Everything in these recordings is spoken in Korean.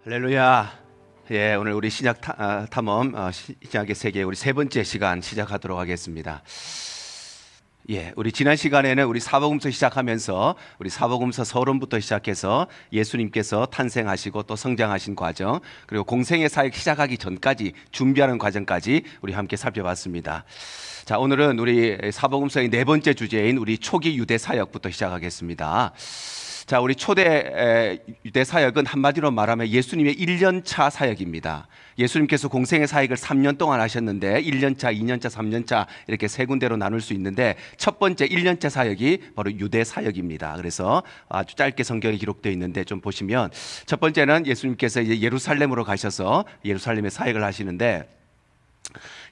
할렐루야. 예, 오늘 우리 신약 탐험 신약의 세계 우리 세 번째 시간 시작하도록 하겠습니다. 예, 우리 지난 시간에는 우리 사복음서 시작하면서 우리 사복음서 서론부터 시작해서 예수님께서 탄생하시고 또 성장하신 과정, 그리고 공생의 사역 시작하기 전까지 준비하는 과정까지 우리 함께 살펴봤습니다. 자, 오늘은 우리 사복음서의 네 번째 주제인 우리 초기 유대 사역부터 시작하겠습니다. 자, 우리 초대 유대 사역은 한마디로 말하면 예수님의 1년차 사역입니다. 예수님께서 공생의 사역을 3년 동안 하셨는데 1년차, 2년차, 3년차 이렇게 세 군데로 나눌 수 있는데 첫 번째 1년차 사역이 바로 유대 사역입니다. 그래서 아주 짧게 성경에 기록되어 있는데 좀 보시면 첫 번째는 예수님께서 이제 예루살렘으로 가셔서 예루살렘에 사역을 하시는데,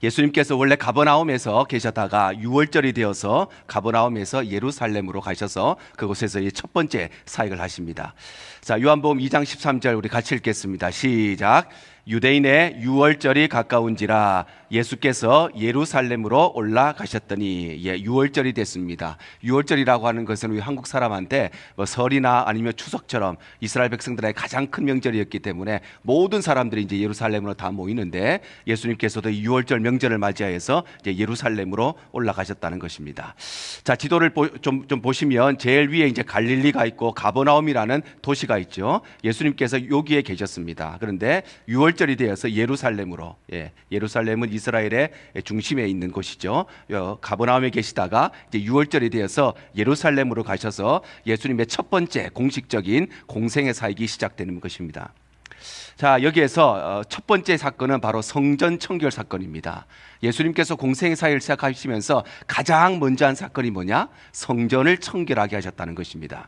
예수님께서 원래 가버나움에서 계셨다가 6월절이 되어서 가버나움에서 예루살렘으로 가셔서 그곳에서 첫 번째 사역을 하십니다. 자, 요한복음 2장 13절 우리 같이 읽겠습니다. 시작. 유대인의 6월절이 가까운지라 예수께서 예루살렘으로 올라가셨더니, 6월절이 됐습니다. 6월절이라고 하는 것은 우리 한국 사람한테 뭐 설이나 아니면 추석처럼 이스라엘 백성들의 가장 큰 명절이었기 때문에 모든 사람들이 이제 예루살렘으로 다 모이는데, 예수님께서도 6월절 명절을 맞이해서 이제 예루살렘으로 올라가셨다는 것입니다. 자, 지도를 좀 보시면 제일 위에 이제 갈릴리가 있고 가버나움이라는 도시가 있죠. 예수님께서 여기에 계셨습니다. 그런데 6월절이 되어서 예루살렘으로, 예루살렘은 이스라엘의 중심에 있는 곳이죠. 가버나움에 계시다가 이제 6월절이 되어서 예루살렘으로 가셔서 예수님의 첫 번째 공식적인 공생의 사역이 시작되는 것입니다. 자, 여기에서 첫 번째 사건은 바로 성전 청결 사건입니다. 예수님께서 공생의 사역을 시작하시면서 가장 먼저 한 사건이 뭐냐? 성전을 청결하게 하셨다는 것입니다.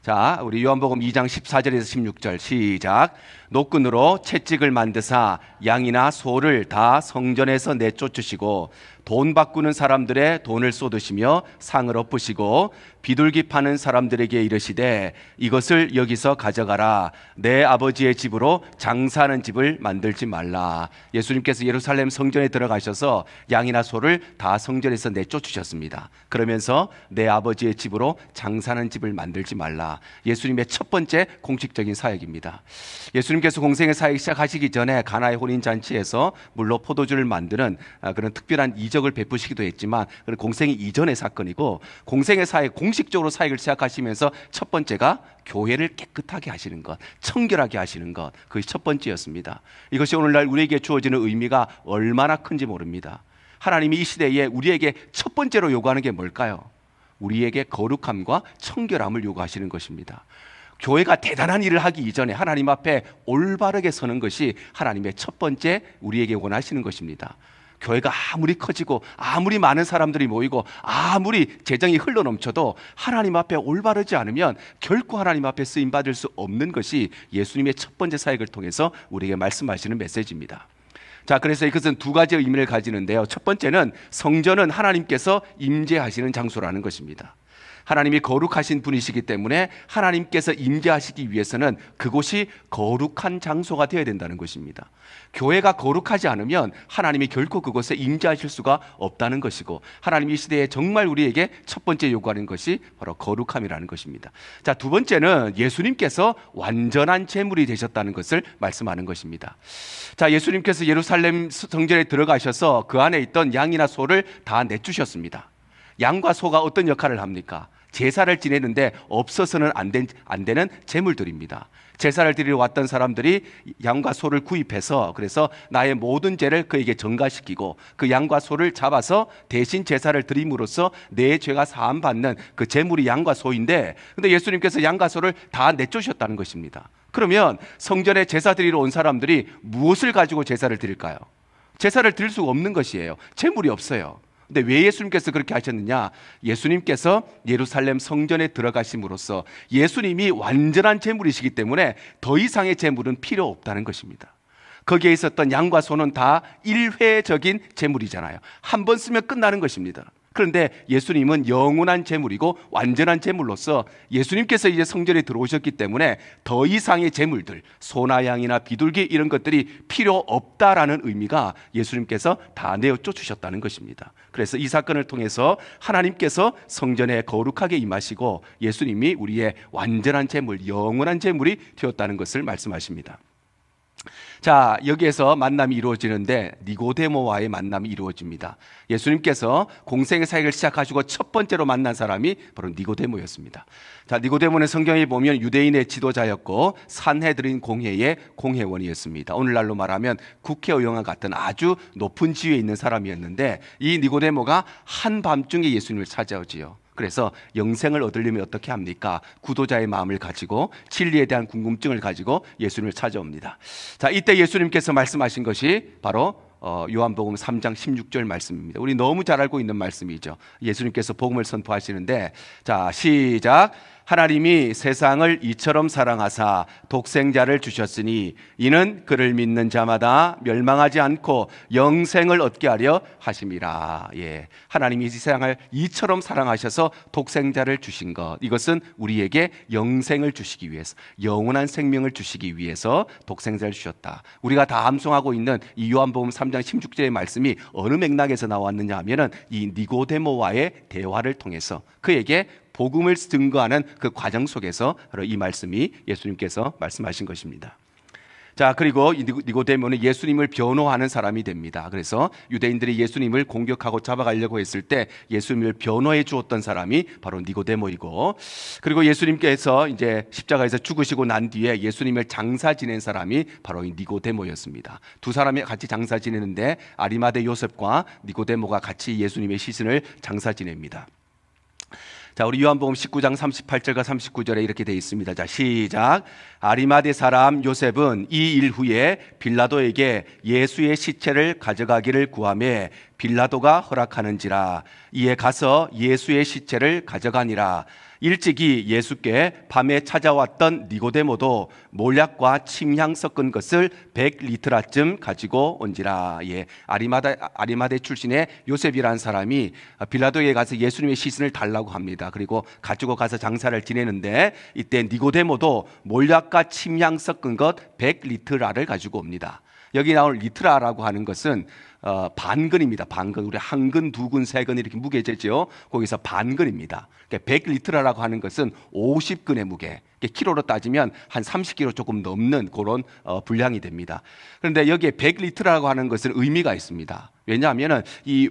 자, 우리 요한복음 2장 14절에서 16절 시작. 노끈으로 채찍을 만드사 양이나 소를 다 성전에서 내쫓으시고 돈 바꾸는 사람들의 돈을 쏟으시며 상을 엎으시고 비둘기 파는 사람들에게 이르시되 이것을 여기서 가져가라. 내 아버지의 집으로 장사하는 집을 만들지 말라. 예수님께서 예루살렘 성전에 들어가셔서 양이나 소를 다 성전에서 내쫓으셨습니다. 그러면서 내 아버지의 집으로 장사하는 집을 만들지 말라. 예수님의 첫 번째 공식적인 사역입니다. 예수님께서 공생의 사역 시작하시기 전에 가나의 혼인잔치에서 물로 포도주를 만드는 그런 특별한 이적을 베푸시기도 했지만, 공생이 이전의 사건이고, 공생의 사역 공식적으로 사역을 시작하시면서 첫 번째가 교회를 깨끗하게 하시는 것, 청결하게 하시는 것, 그것이 첫 번째였습니다. 이것이 오늘날 우리에게 주어지는 의미가 얼마나 큰지 모릅니다. 하나님이 이 시대에 우리에게 첫 번째로 요구하는 게 뭘까요? 우리에게 거룩함과 청결함을 요구하시는 것입니다. 교회가 대단한 일을 하기 이전에 하나님 앞에 올바르게 서는 것이 하나님의 첫 번째 우리에게 원하시는 것입니다. 교회가 아무리 커지고 아무리 많은 사람들이 모이고 아무리 재정이 흘러넘쳐도 하나님 앞에 올바르지 않으면 결코 하나님 앞에 쓰임받을 수 없는 것이 예수님의 첫 번째 사역을 통해서 우리에게 말씀하시는 메시지입니다. 자, 그래서 이것은 두 가지 의미를 가지는데요. 첫 번째는 성전은 하나님께서 임재하시는 장소라는 것입니다. 하나님이 거룩하신 분이시기 때문에 하나님께서 임재하시기 위해서는 그곳이 거룩한 장소가 되어야 된다는 것입니다. 교회가 거룩하지 않으면 하나님이 결코 그곳에 임재하실 수가 없다는 것이고, 하나님이 이 시대에 정말 우리에게 첫 번째 요구하는 것이 바로 거룩함이라는 것입니다. 자, 두 번째는 예수님께서 완전한 제물이 되셨다는 것을 말씀하는 것입니다. 자, 예수님께서 예루살렘 성전에 들어가셔서 그 안에 있던 양이나 소를 다 내주셨습니다. 양과 소가 어떤 역할을 합니까? 제사를 지내는데 없어서는 안 되는 제물들입니다. 제사를 드리러 왔던 사람들이 양과 소를 구입해서, 그래서 나의 모든 죄를 그에게 전가시키고 그 양과 소를 잡아서 대신 제사를 드림으로써 내 죄가 사함받는 그 제물이 양과 소인데, 근데 예수님께서 양과 소를 다 내쫓으셨다는 것입니다. 그러면 성전에 제사 드리러 온 사람들이 무엇을 가지고 제사를 드릴까요? 제사를 드릴 수가 없는 것이에요. 제물이 없어요. 근데 왜 예수님께서 그렇게 하셨느냐? 예수님께서 예루살렘 성전에 들어가심으로써 예수님이 완전한 제물이시기 때문에 더 이상의 제물은 필요 없다는 것입니다. 거기에 있었던 양과 소는 다 일회적인 제물이잖아요. 한 번 쓰면 끝나는 것입니다. 그런데 예수님은 영원한 제물이고 완전한 제물로서 예수님께서 이제 성전에 들어오셨기 때문에 더 이상의 제물들, 소나 양이나 비둘기 이런 것들이 필요 없다라는 의미가 예수님께서 다 내어쫓으셨다는 것입니다. 그래서 이 사건을 통해서 하나님께서 성전에 거룩하게 임하시고 예수님이 우리의 완전한 제물, 영원한 제물이 되었다는 것을 말씀하십니다. 자, 여기에서 만남이 이루어지는데 니고데모와의 만남이 이루어집니다. 예수님께서 공생의 사역을 시작하시고 첫 번째로 만난 사람이 바로 니고데모였습니다. 자, 니고데모는 성경에 보면 유대인의 지도자였고 산헤드린 공회의 공회원이었습니다. 오늘날로 말하면 국회의원과 같은 아주 높은 지위에 있는 사람이었는데 이 니고데모가 한밤중에 예수님을 찾아오지요. 그래서 영생을 얻으려면 어떻게 합니까? 구도자의 마음을 가지고 진리에 대한 궁금증을 가지고 예수님을 찾아옵니다. 자, 이때 예수님께서 말씀하신 것이 바로 요한복음 3장 16절 말씀입니다. 우리 너무 잘 알고 있는 말씀이죠. 예수님께서 복음을 선포하시는데, 자, 시작. 하나님이 세상을 이처럼 사랑하사 독생자를 주셨으니 이는 그를 믿는 자마다 멸망하지 않고 영생을 얻게 하려 하심이라. 예, 하나님이 이 세상을 이처럼 사랑하셔서 독생자를 주신 것, 이것은 우리에게 영생을 주시기 위해서, 영원한 생명을 주시기 위해서 독생자를 주셨다. 우리가 다 암송하고 있는 이 요한복음 3장 16절의 말씀이 어느 맥락에서 나왔느냐 하면은 이 니고데모와의 대화를 통해서 그에게 복음을 증거하는 그 과정 속에서 바로 이 말씀이 예수님께서 말씀하신 것입니다. 자, 그리고 니고데모는 예수님을 변호하는 사람이 됩니다. 그래서 유대인들이 예수님을 공격하고 잡아가려고 했을 때 예수님을 변호해 주었던 사람이 바로 니고데모이고, 그리고 예수님께서 이제 십자가에서 죽으시고 난 뒤에 예수님을 장사 지낸 사람이 바로 이 니고데모였습니다. 두 사람이 같이 장사 지내는데 아리마대 요셉과 니고데모가 같이 예수님의 시신을 장사 지냅니다. 자, 우리 요한복음 19장 38절과 39절에 이렇게 되어 있습니다. 자, 시작. 아리마대 사람 요셉은 이 일 후에 빌라도에게 예수의 시체를 가져가기를 구하매 빌라도가 허락하는지라. 이에 가서 예수의 시체를 가져가니라. 일찍이 예수께 밤에 찾아왔던 니고데모도 몰약과 침향 섞은 것을 100리트라쯤 가지고 온지라. 예, 아리마대 출신의 요셉이라는 사람이 빌라도에 가서 예수님의 시신을 달라고 합니다. 그리고 가지고 가서 장사를 지내는데 이때 니고데모도 몰약과 침향 섞은 것 100리트라를 가지고 옵니다. 여기 나올 리트라라고 하는 것은 반근입니다. 반근. 우리 한 근, 두 근, 세 근 이렇게 무게 재죠. 거기서 반근입니다. 100리트라라고 하는 것은 50근의 무게. 키로로 따지면 한 30kg 조금 넘는 그런 분량이 됩니다. 그런데 여기에 100리트라고 하는 것은 의미가 있습니다. 왜냐하면은 이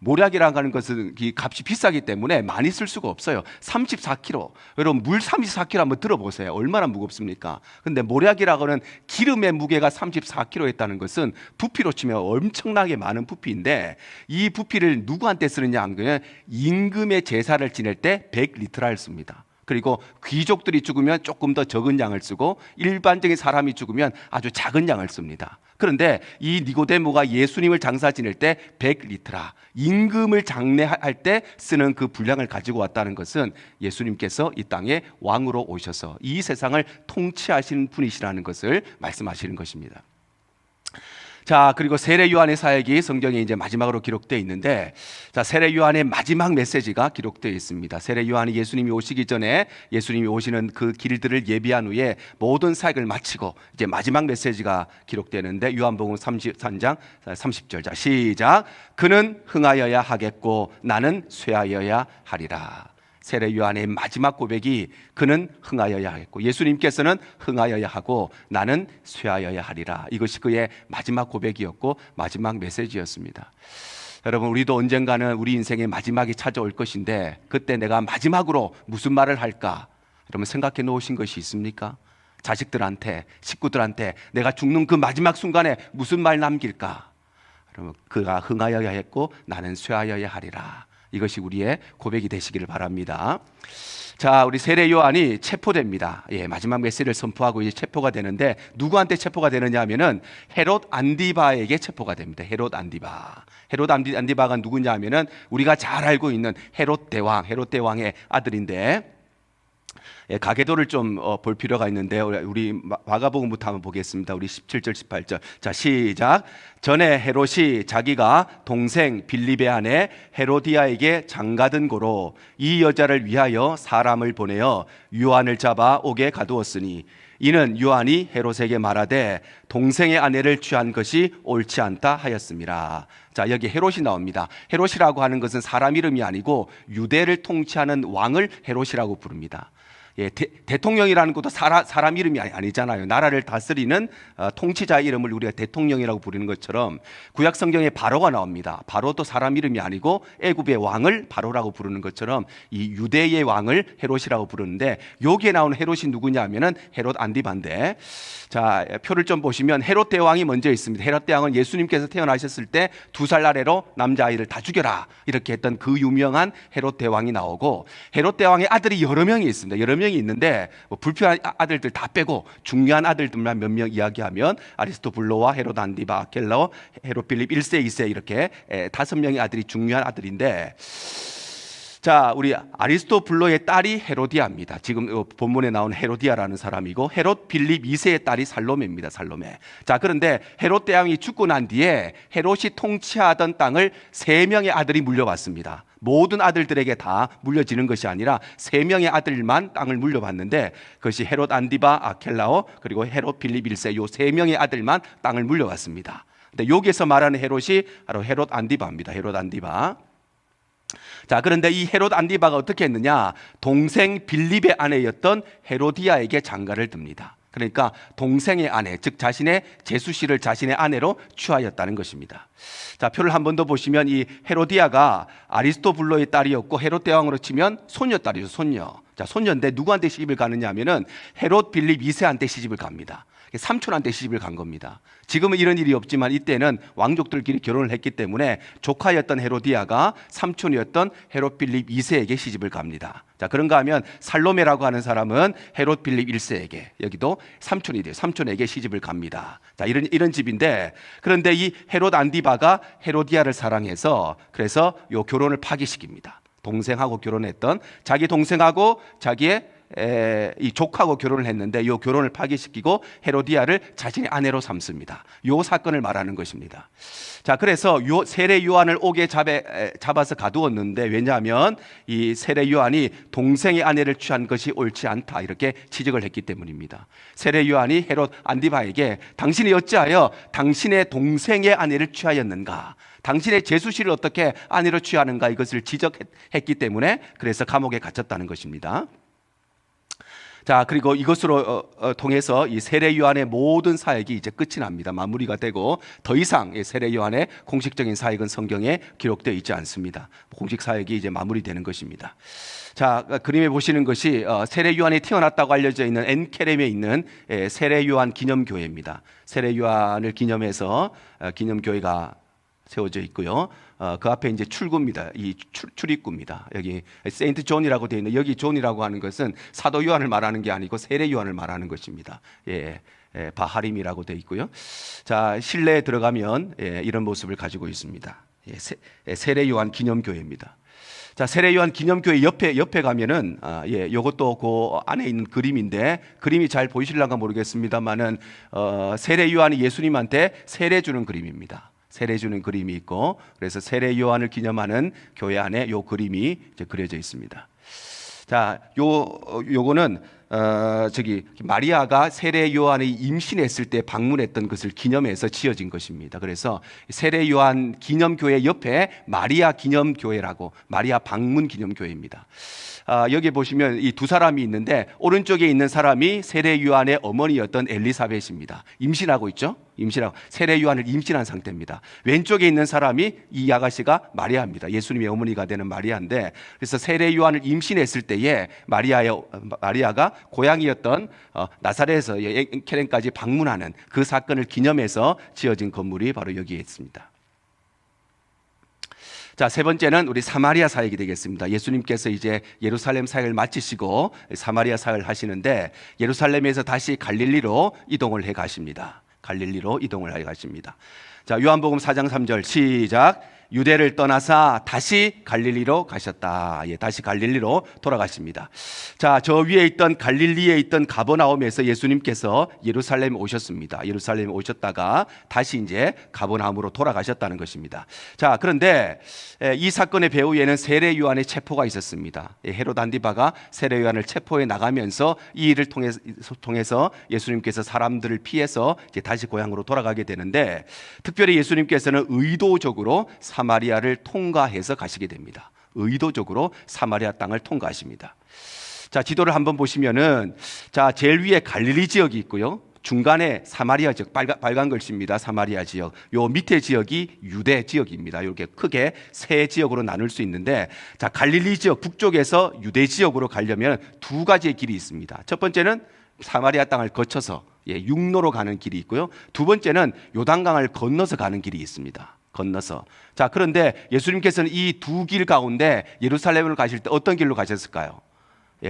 몰약이라고 하는 것은 이 값이 비싸기 때문에 많이 쓸 수가 없어요. 34kg. 여러분 물 34kg 한번 들어보세요. 얼마나 무겁습니까? 근데 몰약이라고 하는 기름의 무게가 34kg였다는 것은 부피로 치면 엄청나게 많은 부피인데 이 부피를 누구한테 쓰느냐 하면 임금의 제사를 지낼 때 100리트라를 씁니다. 그리고 귀족들이 죽으면 조금 더 적은 양을 쓰고 일반적인 사람이 죽으면 아주 작은 양을 씁니다. 그런데 이 니고데모가 예수님을 장사 지낼 때 100리트라, 임금을 장례할 때 쓰는 그 분량을 가지고 왔다는 것은 예수님께서 이 땅에 왕으로 오셔서 이 세상을 통치하시는 분이시라는 것을 말씀하시는 것입니다. 자, 그리고 세례 요한의 사역이 성경에 이제 마지막으로 기록되어 있는데, 자, 세례 요한의 마지막 메시지가 기록되어 있습니다. 세례 요한이 예수님이 오시기 전에 예수님이 오시는 그 길들을 예비한 후에 모든 사역을 마치고 이제 마지막 메시지가 기록되는데 요한복음 33장 30절. 자, 시작. 그는 흥하여야 하겠고 나는 쇠하여야 하리라. 세례 요한의 마지막 고백이 그는 흥하여야 하겠고 예수님께서는 흥하여야 하고 나는 쇠하여야 하리라. 이것이 그의 마지막 고백이었고 마지막 메시지였습니다. 여러분, 우리도 언젠가는 우리 인생의 마지막이 찾아올 것인데 그때 내가 마지막으로 무슨 말을 할까? 여러분 생각해 놓으신 것이 있습니까? 자식들한테, 식구들한테 내가 죽는 그 마지막 순간에 무슨 말 남길까? 여러분, 그가 흥하여야 했고 나는 쇠하여야 하리라. 이것이 우리의 고백이 되시기를 바랍니다. 자, 우리 세례 요한이 체포됩니다. 예, 마지막 메시지를 선포하고 이제 체포가 되는데 누구한테 체포가 되느냐 하면은 헤롯 안디바에게 체포가 됩니다. 헤롯 안디바. 헤롯 안디바가 누구냐 하면은 우리가 잘 알고 있는 헤롯 대왕의 아들인데, 예, 가계도를 좀 볼 필요가 있는데 우리 마가복음부터 한번 보겠습니다. 우리 17절 18절. 자, 시작. 전에 헤롯이 자기가 동생 빌립의 아내 헤로디아에게 장가든 고로 이 여자를 위하여 사람을 보내어 요한을 잡아 옥에 가두었으니 이는 요한이 헤롯에게 말하되 동생의 아내를 취한 것이 옳지 않다 하였습니다. 자, 여기 헤롯이 나옵니다. 헤롯이라고 하는 것은 사람 이름이 아니고 유대를 통치하는 왕을 헤롯이라고 부릅니다. 예, 대통령이라는 것도 사람 이름이 아니잖아요. 나라를 다스리는 통치자 이름을 우리가 대통령이라고 부르는 것처럼 구약 성경에 바로가 나옵니다. 바로도 사람 이름이 아니고 애굽의 왕을 바로라고 부르는 것처럼 이 유대의 왕을 헤롯이라고 부르는데, 여기에 나오는 헤롯이 누구냐면은 헤롯 안디바인데, 자, 표를 좀 보시면 헤롯 대왕이 먼저 있습니다. 헤롯 대왕은 예수님께서 태어나셨을 때 2살 아래로 남자아이를 다 죽여라 이렇게 했던 그 유명한 헤롯 대왕이 나오고, 헤롯 대왕의 아들이 여러 명이 있습니다. 여러 명이 있는데 뭐 불필요한 아들들 다 빼고 중요한 아들들만 몇 명 이야기하면 아리스토블로와 헤롯 안디바, 아켈라오, 헤롯 빌립 1세, 2세 이렇게 5명의 아들이 중요한 아들인데, 자, 우리 아리스토블로의 딸이 헤로디아입니다. 지금 본문에 나온 헤로디아라는 사람이고, 헤롯 빌립 2세의 딸이 살로메입니다. 살로메. 자, 그런데 헤롯 대왕이 죽고 난 뒤에 헤롯이 통치하던 땅을 3명의 아들이 물려받습니다. 모든 아들들에게 다 물려지는 것이 아니라 3명의 아들만 땅을 물려받는데, 그것이 헤롯 안디바, 아켈라오, 그리고 헤롯 빌립 1세, 요 3명의 아들만 땅을 물려받습니다. 근데 여기에서 말하는 헤롯이 바로 헤롯 안디바입니다. 헤롯 안디바. 자, 그런데 이 헤롯 안디바가 어떻게 했느냐? 동생 빌립의 아내였던 헤로디아에게 장가를 듭니다. 그러니까 동생의 아내, 즉 자신의 제수씨를 자신의 아내로 취하였다는 것입니다. 자, 표를 한 번 더 보시면 이 헤로디아가 아리스토블로의 딸이었고, 헤롯 대왕으로 치면 손녀딸이죠. 손녀. 자, 손녀인데 누구한테 시집을 가느냐 하면은 헤롯 빌립 2세한테 시집을 갑니다. 삼촌한테 시집을 간 겁니다. 지금은 이런 일이 없지만 이때는 왕족들끼리 결혼을 했기 때문에 조카였던 헤로디아가 삼촌이었던 헤롯 빌립 2세에게 시집을 갑니다. 자, 그런가 하면 살로메라고 하는 사람은 헤롯 빌립 1세에게, 여기도 삼촌이 돼요. 삼촌에게 시집을 갑니다. 자, 이런 집인데, 그런데 이 헤롯 안디바가 헤로디아를 사랑해서 그래서 요 결혼을 파기시킵니다. 동생하고 결혼했던 자기 동생하고 자기의 이 조카하고 결혼을 했는데, 이 결혼을 파기시키고 헤로디아를 자신의 아내로 삼습니다. 이 사건을 말하는 것입니다. 자, 그래서 세례 요한을 옥에 잡아서 가두었는데, 왜냐하면 이 세례 요한이 동생의 아내를 취한 것이 옳지 않다 이렇게 지적을 했기 때문입니다. 세례 요한이 헤롯 안디바에게 당신이 어찌하여 당신의 동생의 아내를 취하였는가, 당신의 제수씨를 어떻게 아내로 취하는가, 이것을 지적했기 때문에 그래서 감옥에 갇혔다는 것입니다. 자, 그리고 이것으로 통해서 이 세례 요한의 모든 사역이 이제 끝이 납니다. 마무리가 되고 더 이상 세례 요한의 공식적인 사역은 성경에 기록되어 있지 않습니다. 공식 사역이 이제 마무리되는 것입니다. 자, 그림에 보시는 것이 세례 요한이 태어났다고 알려져 있는 엔케렘에 있는 세례 요한 기념교회입니다. 세례 요한을 기념해서 기념교회가 세워져 있고요. 그 앞에 이제 출구입니다. 이 출입구입니다. 여기 세인트 존이라고 되어 있는, 여기 존이라고 하는 것은 사도 요한을 말하는 게 아니고 세례 요한을 말하는 것입니다. 바하림이라고 되어 있고요. 자, 실내에 들어가면 이런 모습을 가지고 있습니다. 세례 요한 기념교회입니다. 자, 세례 요한 기념교회 옆에 가면은 요것도 그 안에 있는 그림인데, 그림이 잘 보이실랑가 모르겠습니다만은 세례 요한이 예수님한테 세례 주는 그림입니다. 세례 주는 그림이 있고, 그래서 세례 요한을 기념하는 교회 안에 요 그림이 이제 그려져 있습니다. 자, 요거는 마리아가 세례 요한이 임신했을 때 방문했던 것을 기념해서 지어진 것입니다. 그래서 세례 요한 기념교회 옆에 마리아 기념교회라고, 마리아 방문 기념교회입니다. 여기 보시면 이 두 사람이 있는데, 오른쪽에 있는 사람이 세례 요한의 어머니였던 엘리사벳입니다. 임신하고 있죠? 임신하고 세례 요한을 임신한 상태입니다. 왼쪽에 있는 사람이 이 아가씨가 마리아입니다. 예수님의 어머니가 되는 마리아인데, 그래서 세례 요한을 임신했을 때에 마리아가 고향이었던 나사렛에서 엔케렘까지 방문하는 그 사건을 기념해서 지어진 건물이 바로 여기에 있습니다. 자, 세 번째는 우리 사마리아 사역이 되겠습니다. 예수님께서 이제 예루살렘 사역을 마치시고 사마리아 사역을 하시는데, 예루살렘에서 다시 갈릴리로 이동을 해 가십니다. 갈릴리로 이동을 해 가십니다. 자, 요한복음 4장 3절 시작. 유대를 떠나사 다시 갈릴리로 가셨다. 다시 갈릴리로 돌아가십니다. 자, 저 위에 있던 갈릴리에 있던 가버나움에서 예수님께서 예루살렘에 오셨습니다. 예루살렘에 오셨다가 다시 이제 가버나움으로 돌아가셨다는 것입니다. 자, 그런데 이 사건의 배후에는 세례 요한의 체포가 있었습니다. 헤롯 안디바가 세례 요한을 체포해 나가면서 이 일을 통해서 예수님께서 사람들을 피해서 이제 다시 고향으로 돌아가게 되는데, 특별히 예수님께서는 의도적으로 사마리아를 통과해서 가시게 됩니다. 의도적으로 사마리아 땅을 통과하십니다. 자, 지도를 한번 보시면은 자, 제일 위에 갈릴리 지역이 있고요. 중간에 사마리아 지역, 빨간 글씨입니다. 사마리아 지역. 요 밑에 지역이 유대 지역입니다. 이렇게 크게 세 지역으로 나눌 수 있는데, 자, 갈릴리 지역 북쪽에서 유대 지역으로 가려면 두 가지의 길이 있습니다. 첫 번째는 사마리아 땅을 거쳐서 육로로 가는 길이 있고요. 두 번째는 요단강을 건너서 가는 길이 있습니다. 건너서. 자, 그런데 예수님께서는 이 두 길 가운데 예루살렘을 가실 때 어떤 길로 가셨을까요?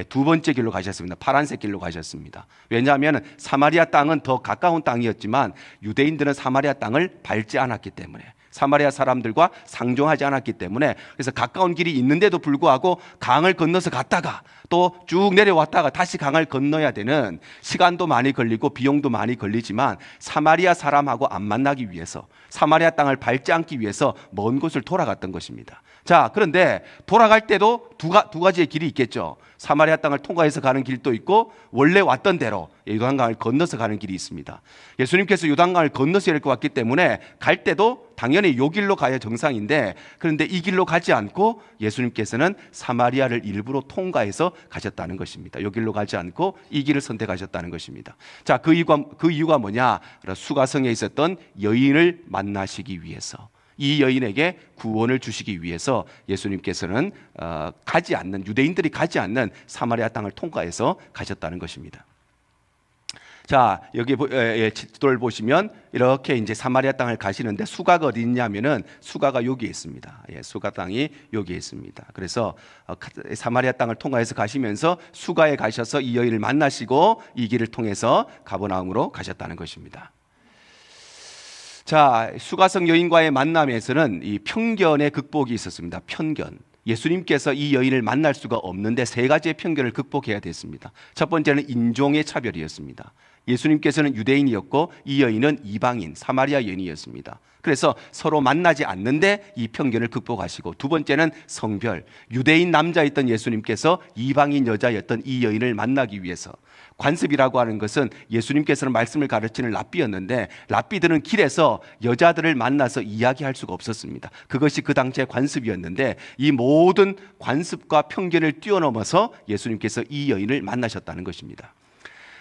두 번째 길로 가셨습니다. 파란색 길로 가셨습니다. 왜냐하면 사마리아 땅은 더 가까운 땅이었지만 유대인들은 사마리아 땅을 밟지 않았기 때문에, 사마리아 사람들과 상종하지 않았기 때문에, 그래서 가까운 길이 있는데도 불구하고 강을 건너서 갔다가 또 쭉 내려왔다가 다시 강을 건너야 되는, 시간도 많이 걸리고 비용도 많이 걸리지만 사마리아 사람하고 안 만나기 위해서, 사마리아 땅을 밟지 않기 위해서 먼 곳을 돌아갔던 것입니다. 자, 그런데 돌아갈 때도 두 가지의 길이 있겠죠. 사마리아 땅을 통과해서 가는 길도 있고 원래 왔던 대로 요단강을 건너서 가는 길이 있습니다. 예수님께서 요단강을 건너서 이렇게 왔기 때문에 갈 때도 당연히 요 길로 가야 정상인데, 그런데 이 길로 가지 않고 예수님께서는 사마리아를 일부러 통과해서 가셨다는 것입니다. 요 길로 가지 않고 이 길을 선택하셨다는 것입니다. 자, 그 이유가 뭐냐? 수가성에 있었던 여인을 만나시기 위해서, 이 여인에게 구원을 주시기 위해서 예수님께서는 유대인들이 가지 않는 사마리아 땅을 통과해서 가셨다는 것입니다. 자, 여기 지도를 보시면 이렇게 이제 사마리아 땅을 가시는데 수가가 어디 있냐면은 수가가 여기에 있습니다. 수가 땅이 여기에 있습니다. 그래서 사마리아 땅을 통과해서 가시면서 수가에 가셔서 이 여인을 만나시고 이 길을 통해서 가버나움으로 가셨다는 것입니다. 자, 수가성 여인과의 만남에서는 이 편견의 극복이 있었습니다. 편견. 예수님께서 이 여인을 만날 수가 없는데 세 가지의 편견을 극복해야 됐습니다. 첫 번째는 인종의 차별이었습니다. 예수님께서는 유대인이었고 이 여인은 이방인, 사마리아 여인이었습니다. 그래서 서로 만나지 않는데 이 편견을 극복하시고, 두 번째는 성별. 유대인 남자였던 예수님께서 이방인 여자였던 이 여인을 만나기 위해서, 관습이라고 하는 것은 예수님께서는 말씀을 가르치는 랍비였는데 랍비들은 길에서 여자들을 만나서 이야기할 수가 없었습니다. 그것이 그 당시의 관습이었는데 이 모든 관습과 편견을 뛰어넘어서 예수님께서 이 여인을 만나셨다는 것입니다.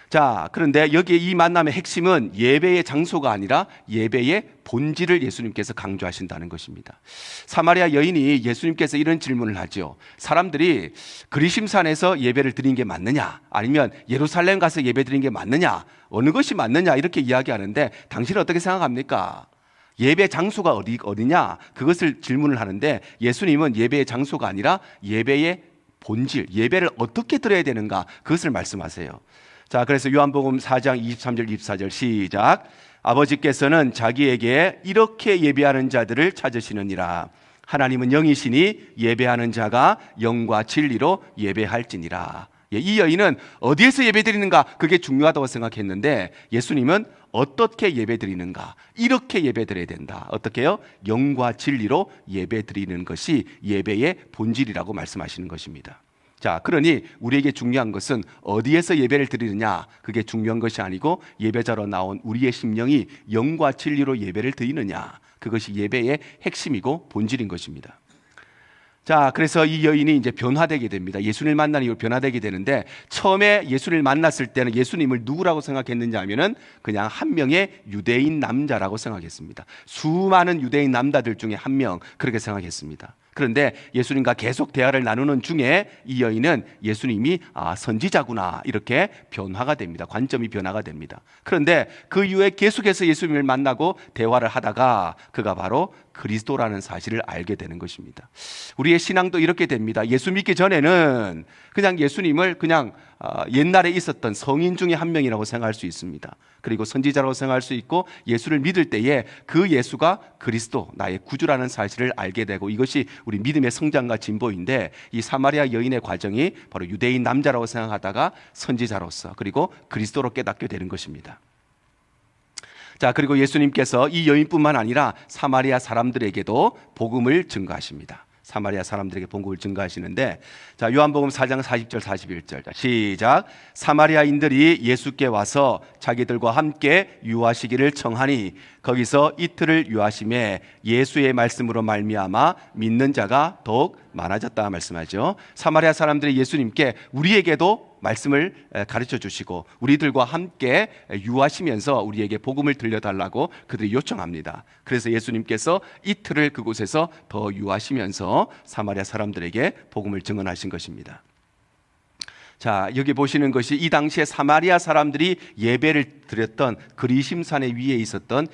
자, 그런데 여기에 이 만남의 핵심은 예배의 장소가 아니라 예배의 본질을 예수님께서 강조하신다는 것입니다. 사마리아 여인이 예수님께서 이런 질문을 하죠. 사람들이 그리심산에서 예배를 드린 게 맞느냐, 아니면 예루살렘 가서 예배 드린 게 맞느냐, 어느 것이 맞느냐, 이렇게 이야기하는데 당신은 어떻게 생각합니까? 예배 장소가 어디냐, 그것을 질문을 하는데 예수님은 예배의 장소가 아니라 예배의 본질, 예배를 어떻게 드려야 되는가, 그것을 말씀하세요. 자, 그래서 요한복음 4장 23절 24절 시작. 아버지께서는 자기에게 이렇게 예배하는 자들을 찾으시느니라. 하나님은 영이시니 예배하는 자가 영과 진리로 예배할지니라. 이 여인은 어디에서 예배드리는가, 그게 중요하다고 생각했는데 예수님은 어떻게 예배드리는가, 이렇게 예배드려야 된다. 어떻게요? 영과 진리로 예배드리는 것이 예배의 본질이라고 말씀하시는 것입니다. 자, 그러니 우리에게 중요한 것은 어디에서 예배를 드리느냐, 그게 중요한 것이 아니고 예배자로 나온 우리의 심령이 영과 진리로 예배를 드리느냐, 그것이 예배의 핵심이고 본질인 것입니다. 자, 그래서 이 여인이 이제 변화되게 됩니다. 예수님을 만난 이후 변화되게 되는데, 처음에 예수님을 만났을 때는 예수님을 누구라고 생각했는지 하면은 그냥 한 명의 유대인 남자라고 생각했습니다. 수많은 유대인 남자들 중에 한 명, 그렇게 생각했습니다. 그런데 예수님과 계속 대화를 나누는 중에 이 여인은 예수님이 선지자구나, 이렇게 변화가 됩니다. 관점이 변화가 됩니다. 그런데 그 이후에 계속해서 예수님을 만나고 대화를 하다가 그가 바로 그리스도라는 사실을 알게 되는 것입니다. 우리의 신앙도 이렇게 됩니다. 예수 믿기 전에는 그냥 예수님을 그냥 옛날에 있었던 성인 중에 한 명이라고 생각할 수 있습니다. 그리고 선지자라고 생각할 수 있고, 예수를 믿을 때에 그 예수가 그리스도, 나의 구주라는 사실을 알게 되고, 이것이 우리 믿음의 성장과 진보인데, 이 사마리아 여인의 과정이 바로 유대인 남자라고 생각하다가 선지자로서, 그리고 그리스도로 깨닫게 되는 것입니다. 자, 그리고 예수님께서 이 여인뿐만 아니라 사마리아 사람들에게도 복음을 증거하십니다. 사마리아 사람들에게 복음을 증거하시는데, 자, 요한복음 4장 40절 41절. 자, 시작. 사마리아인들이 예수께 와서 자기들과 함께 유하시기를 청하니 거기서 이틀을 유하심에 예수의 말씀으로 말미암아 믿는 자가 더욱 많아졌다 말씀하죠. 사마리아 사람들이 예수님께 우리에게도 말씀을 가르쳐 주시고 우리들과 함께 유하시면서 우리에게 복음을 들려달라고 그들이 요청합니다. 그래서 예수님께서 이틀을 그곳에서 더 유하시면서 사마리아 사람들에게 복음을 증언하신 것입니다. 자, 여기 보시는 것이 이 당시에 사마리아 사람들이 예배를 드렸던 그리심산 위에 있었던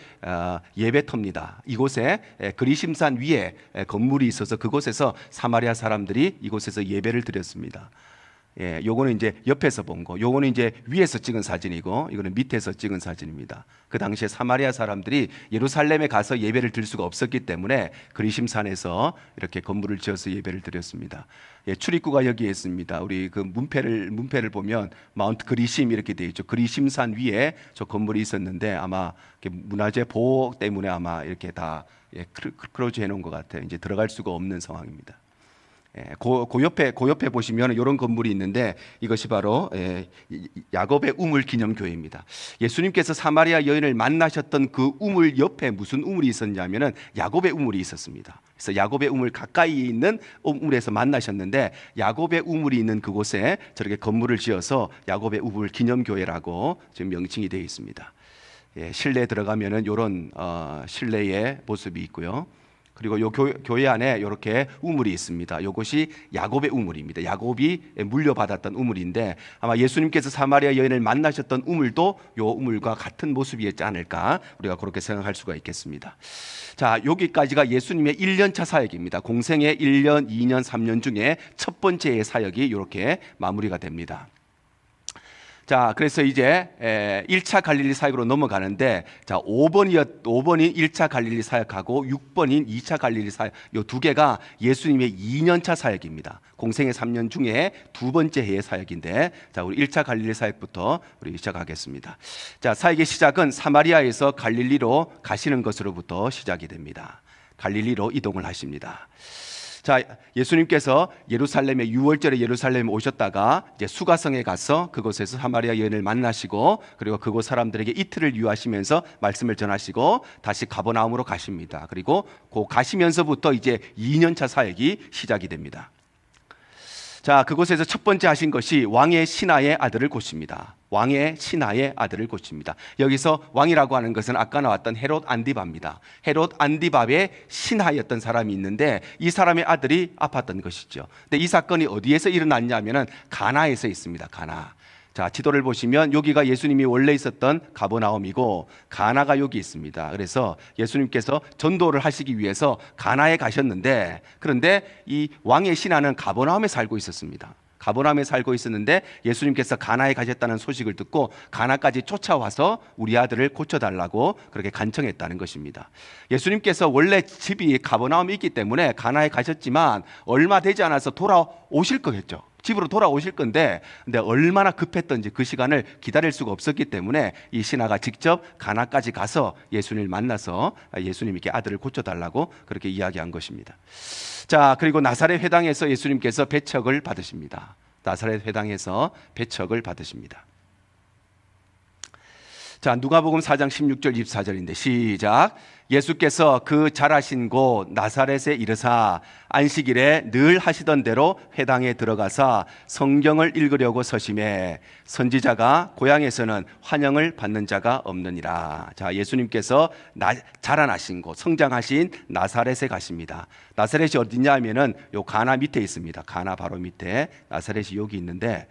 예배터입니다. 이곳에 그리심산 위에 건물이 있어서 그곳에서 사마리아 사람들이 이곳에서 예배를 드렸습니다. 예, 요거는 이제 옆에서 본 거, 요거는 이제 위에서 찍은 사진이고, 이거는 밑에서 찍은 사진입니다. 그 당시에 사마리아 사람들이 예루살렘에 가서 예배를 드릴 수가 없었기 때문에 그리심산에서 이렇게 건물을 지어서 예배를 드렸습니다. 예, 출입구가 여기에 있습니다. 우리 그 문패를 보면 마운트 그리심 이렇게 되어 있죠. 그리심산 위에 저 건물이 있었는데 아마 문화재 보호 때문에 아마 이렇게 다 크로즈 해놓은 것 같아요. 이제 들어갈 수가 없는 상황입니다. 그 옆에 보시면 이런 건물이 있는데 이것이 바로 야곱의 우물 기념교회입니다. 예수님께서 사마리아 여인을 만나셨던 그 우물 옆에 무슨 우물이 있었냐면은 야곱의 우물이 있었습니다. 그래서 야곱의 우물 가까이 있는 우물에서 만나셨는데 야곱의 우물이 있는 그곳에 저렇게 건물을 지어서 야곱의 우물 기념교회라고 지금 명칭이 되어 있습니다. 실내에 들어가면은 이런 실내의 모습이 있고요. 그리고 이 교회 안에 이렇게 우물이 있습니다. 이것이 야곱의 우물입니다. 야곱이 물려받았던 우물인데 아마 예수님께서 사마리아 여인을 만나셨던 우물도 이 우물과 같은 모습이었지 않을까 우리가 그렇게 생각할 수가 있겠습니다. 자, 여기까지가 예수님의 1년차 사역입니다. 공생의 1년, 2년, 3년 중에 첫 번째의 사역이 이렇게 마무리가 됩니다. 자, 그래서 이제 1차 갈릴리 사역으로 넘어가는데 자, 5번인 1차 갈릴리 사역하고 6번인 2차 갈릴리 사역 이 두 개가 예수님의 2년차 사역입니다. 공생의 3년 중에 두 번째 해의 사역인데 자, 우리 1차 갈릴리 사역부터 우리 시작하겠습니다. 자, 사역의 시작은 사마리아에서 갈릴리로 가시는 것으로부터 시작이 됩니다. 갈릴리로 이동을 하십니다. 자, 예수님께서 예루살렘에 6월절에 예루살렘에 오셨다가 이제 수가성에 가서 그곳에서 사마리아 여인을 만나시고 그리고 그곳 사람들에게 이틀을 유하시면서 말씀을 전하시고 다시 가버나움으로 가십니다. 그리고 그 가시면서부터 이제 2년차 사역이 시작이 됩니다. 자, 그곳에서 첫 번째 하신 것이 왕의 신하의 아들을 고십니다. 왕의 신하의 아들을 고칩니다. 여기서 왕이라고 하는 것은 아까 나왔던 헤롯 안디바입니다. 헤롯 안디바의 신하였던 사람이 있는데 이 사람의 아들이 아팠던 것이죠. 근데 이 사건이 어디에서 일어났냐면은 가나에서 있습니다. 가나. 자, 지도를 보시면 여기가 예수님이 원래 있었던 가버나움이고 가나가 여기 있습니다. 그래서 예수님께서 전도를 하시기 위해서 가나에 가셨는데 그런데 이 왕의 신하는 가버나움에 살고 있었습니다. 가버나움에 살고 있었는데 예수님께서 가나에 가셨다는 소식을 듣고 가나까지 쫓아와서 우리 아들을 고쳐달라고 그렇게 간청했다는 것입니다. 예수님께서 원래 집이 가버나움에 있기 때문에 가나에 가셨지만 얼마 되지 않아서 돌아오실 거겠죠. 집으로 돌아오실 건데 근데 얼마나 급했던지 그 시간을 기다릴 수가 없었기 때문에 이 신하가 직접 가나까지 가서 예수님을 만나서 예수님께 아들을 고쳐달라고 그렇게 이야기한 것입니다. 자, 그리고 나사렛 회당에서 예수님께서 배척을 받으십니다. 나사렛 회당에서 배척을 받으십니다. 자, 누가복음 4장 16절 24절인데 시작. 예수께서 그 자라신 곳 나사렛에 이르사 안식일에 늘 하시던 대로 회당에 들어가사 성경을 읽으려고 서심해 선지자가 고향에서는 환영을 받는 자가 없느니라. 자, 예수님께서 자라나신 곳 성장하신 나사렛에 가십니다. 나사렛이 어디냐 하면은 요 가나 밑에 있습니다. 가나 바로 밑에 나사렛이 여기 있는데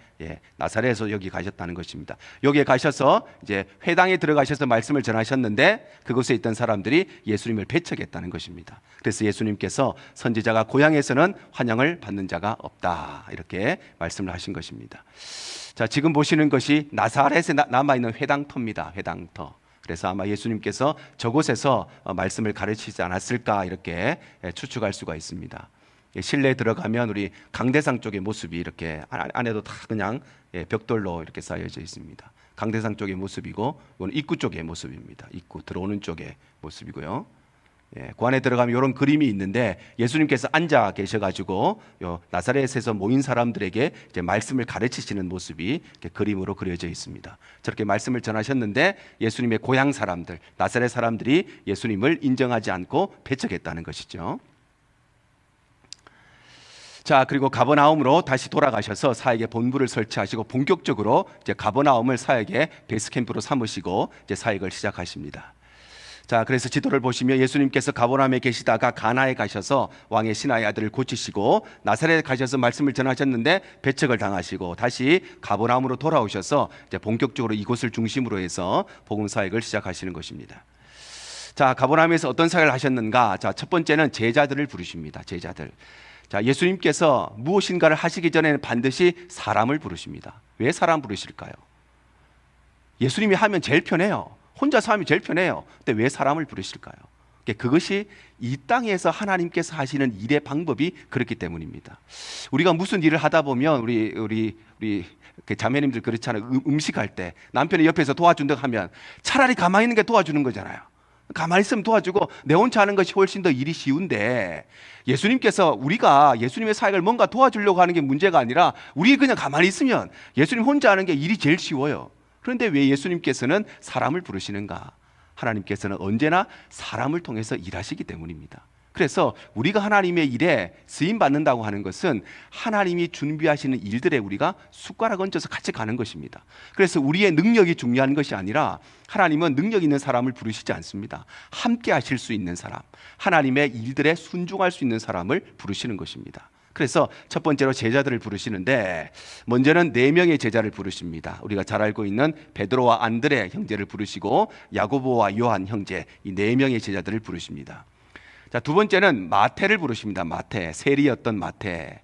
나사렛에서 여기 가셨다는 것입니다. 여기에 가셔서 이제 회당에 들어가셔서 말씀을 전하셨는데 그곳에 있던 사람들이 예수님을 배척했다는 것입니다. 그래서 예수님께서 선지자가 고향에서는 환영을 받는 자가 없다 이렇게 말씀을 하신 것입니다. 자, 지금 보시는 것이 나사렛에 남아있는 회당터입니다. 회당터. 그래서 아마 예수님께서 저곳에서 말씀을 가르치지 않았을까 이렇게 추측할 수가 있습니다. 실내에 들어가면 우리 강대상 쪽의 모습이 이렇게 안에도 다 그냥 벽돌로 이렇게 쌓여져 있습니다. 강대상 쪽의 모습이고 이건 입구 쪽의 모습입니다. 입구 들어오는 쪽의 모습이고요. 그 안에 들어가면 이런 그림이 있는데 예수님께서 앉아 계셔가지고 나사렛에서 모인 사람들에게 이제 말씀을 가르치시는 모습이 그림으로 그려져 있습니다. 저렇게 말씀을 전하셨는데 예수님의 고향 사람들, 나사렛 사람들이 예수님을 인정하지 않고 배척했다는 것이죠. 자, 그리고 가버나움으로 다시 돌아가셔서 사역의 본부를 설치하시고 본격적으로 이제 가버나움을 사역의 베이스 캠프로 삼으시고 이제 사역을 시작하십니다. 자, 그래서 지도를 보시면 예수님께서 가버나움에 계시다가 가나에 가셔서 왕의 신하의 아들을 고치시고 나사렛에 가셔서 말씀을 전하셨는데 배척을 당하시고 다시 가버나움으로 돌아오셔서 이제 본격적으로 이곳을 중심으로 해서 복음 사역을 시작하시는 것입니다. 자, 가버나움에서 어떤 사역을 하셨는가? 자, 첫 번째는 제자들을 부르십니다. 제자들. 자, 예수님께서 무엇인가를 하시기 전에는 반드시 사람을 부르십니다. 왜 사람 부르실까요? 예수님이 하면 제일 편해요. 혼자서 하면 제일 편해요. 근데 왜 사람을 부르실까요? 그것이 이 땅에서 하나님께서 하시는 일의 방법이 그렇기 때문입니다. 우리가 무슨 일을 하다 보면 우리 자매님들 그렇잖아요. 음식할 때 남편이 옆에서 도와준다고 하면 차라리 가만히 있는 게 도와주는 거잖아요. 가만히 있으면 도와주고 내 혼자 하는 것이 훨씬 더 일이 쉬운데, 예수님께서 우리가 예수님의 사역을 뭔가 도와주려고 하는 게 문제가 아니라 우리 그냥 가만히 있으면 예수님 혼자 하는 게 일이 제일 쉬워요. 그런데 왜 예수님께서는 사람을 부르시는가? 하나님께서는 언제나 사람을 통해서 일하시기 때문입니다. 그래서 우리가 하나님의 일에 쓰임 받는다고 하는 것은 하나님이 준비하시는 일들에 우리가 숟가락 얹어서 같이 가는 것입니다. 그래서 우리의 능력이 중요한 것이 아니라 하나님은 능력 있는 사람을 부르시지 않습니다. 함께 하실 수 있는 사람, 하나님의 일들에 순종할 수 있는 사람을 부르시는 것입니다. 그래서 첫 번째로 제자들을 부르시는데, 먼저는 4명의 제자를 부르십니다. 우리가 잘 알고 있는 베드로와 안드레 형제를 부르시고 야고보와 요한 형제, 이 4명의 제자들을 부르십니다. 자, 두 번째는 마태를 부르십니다. 마태, 세리였던 마태,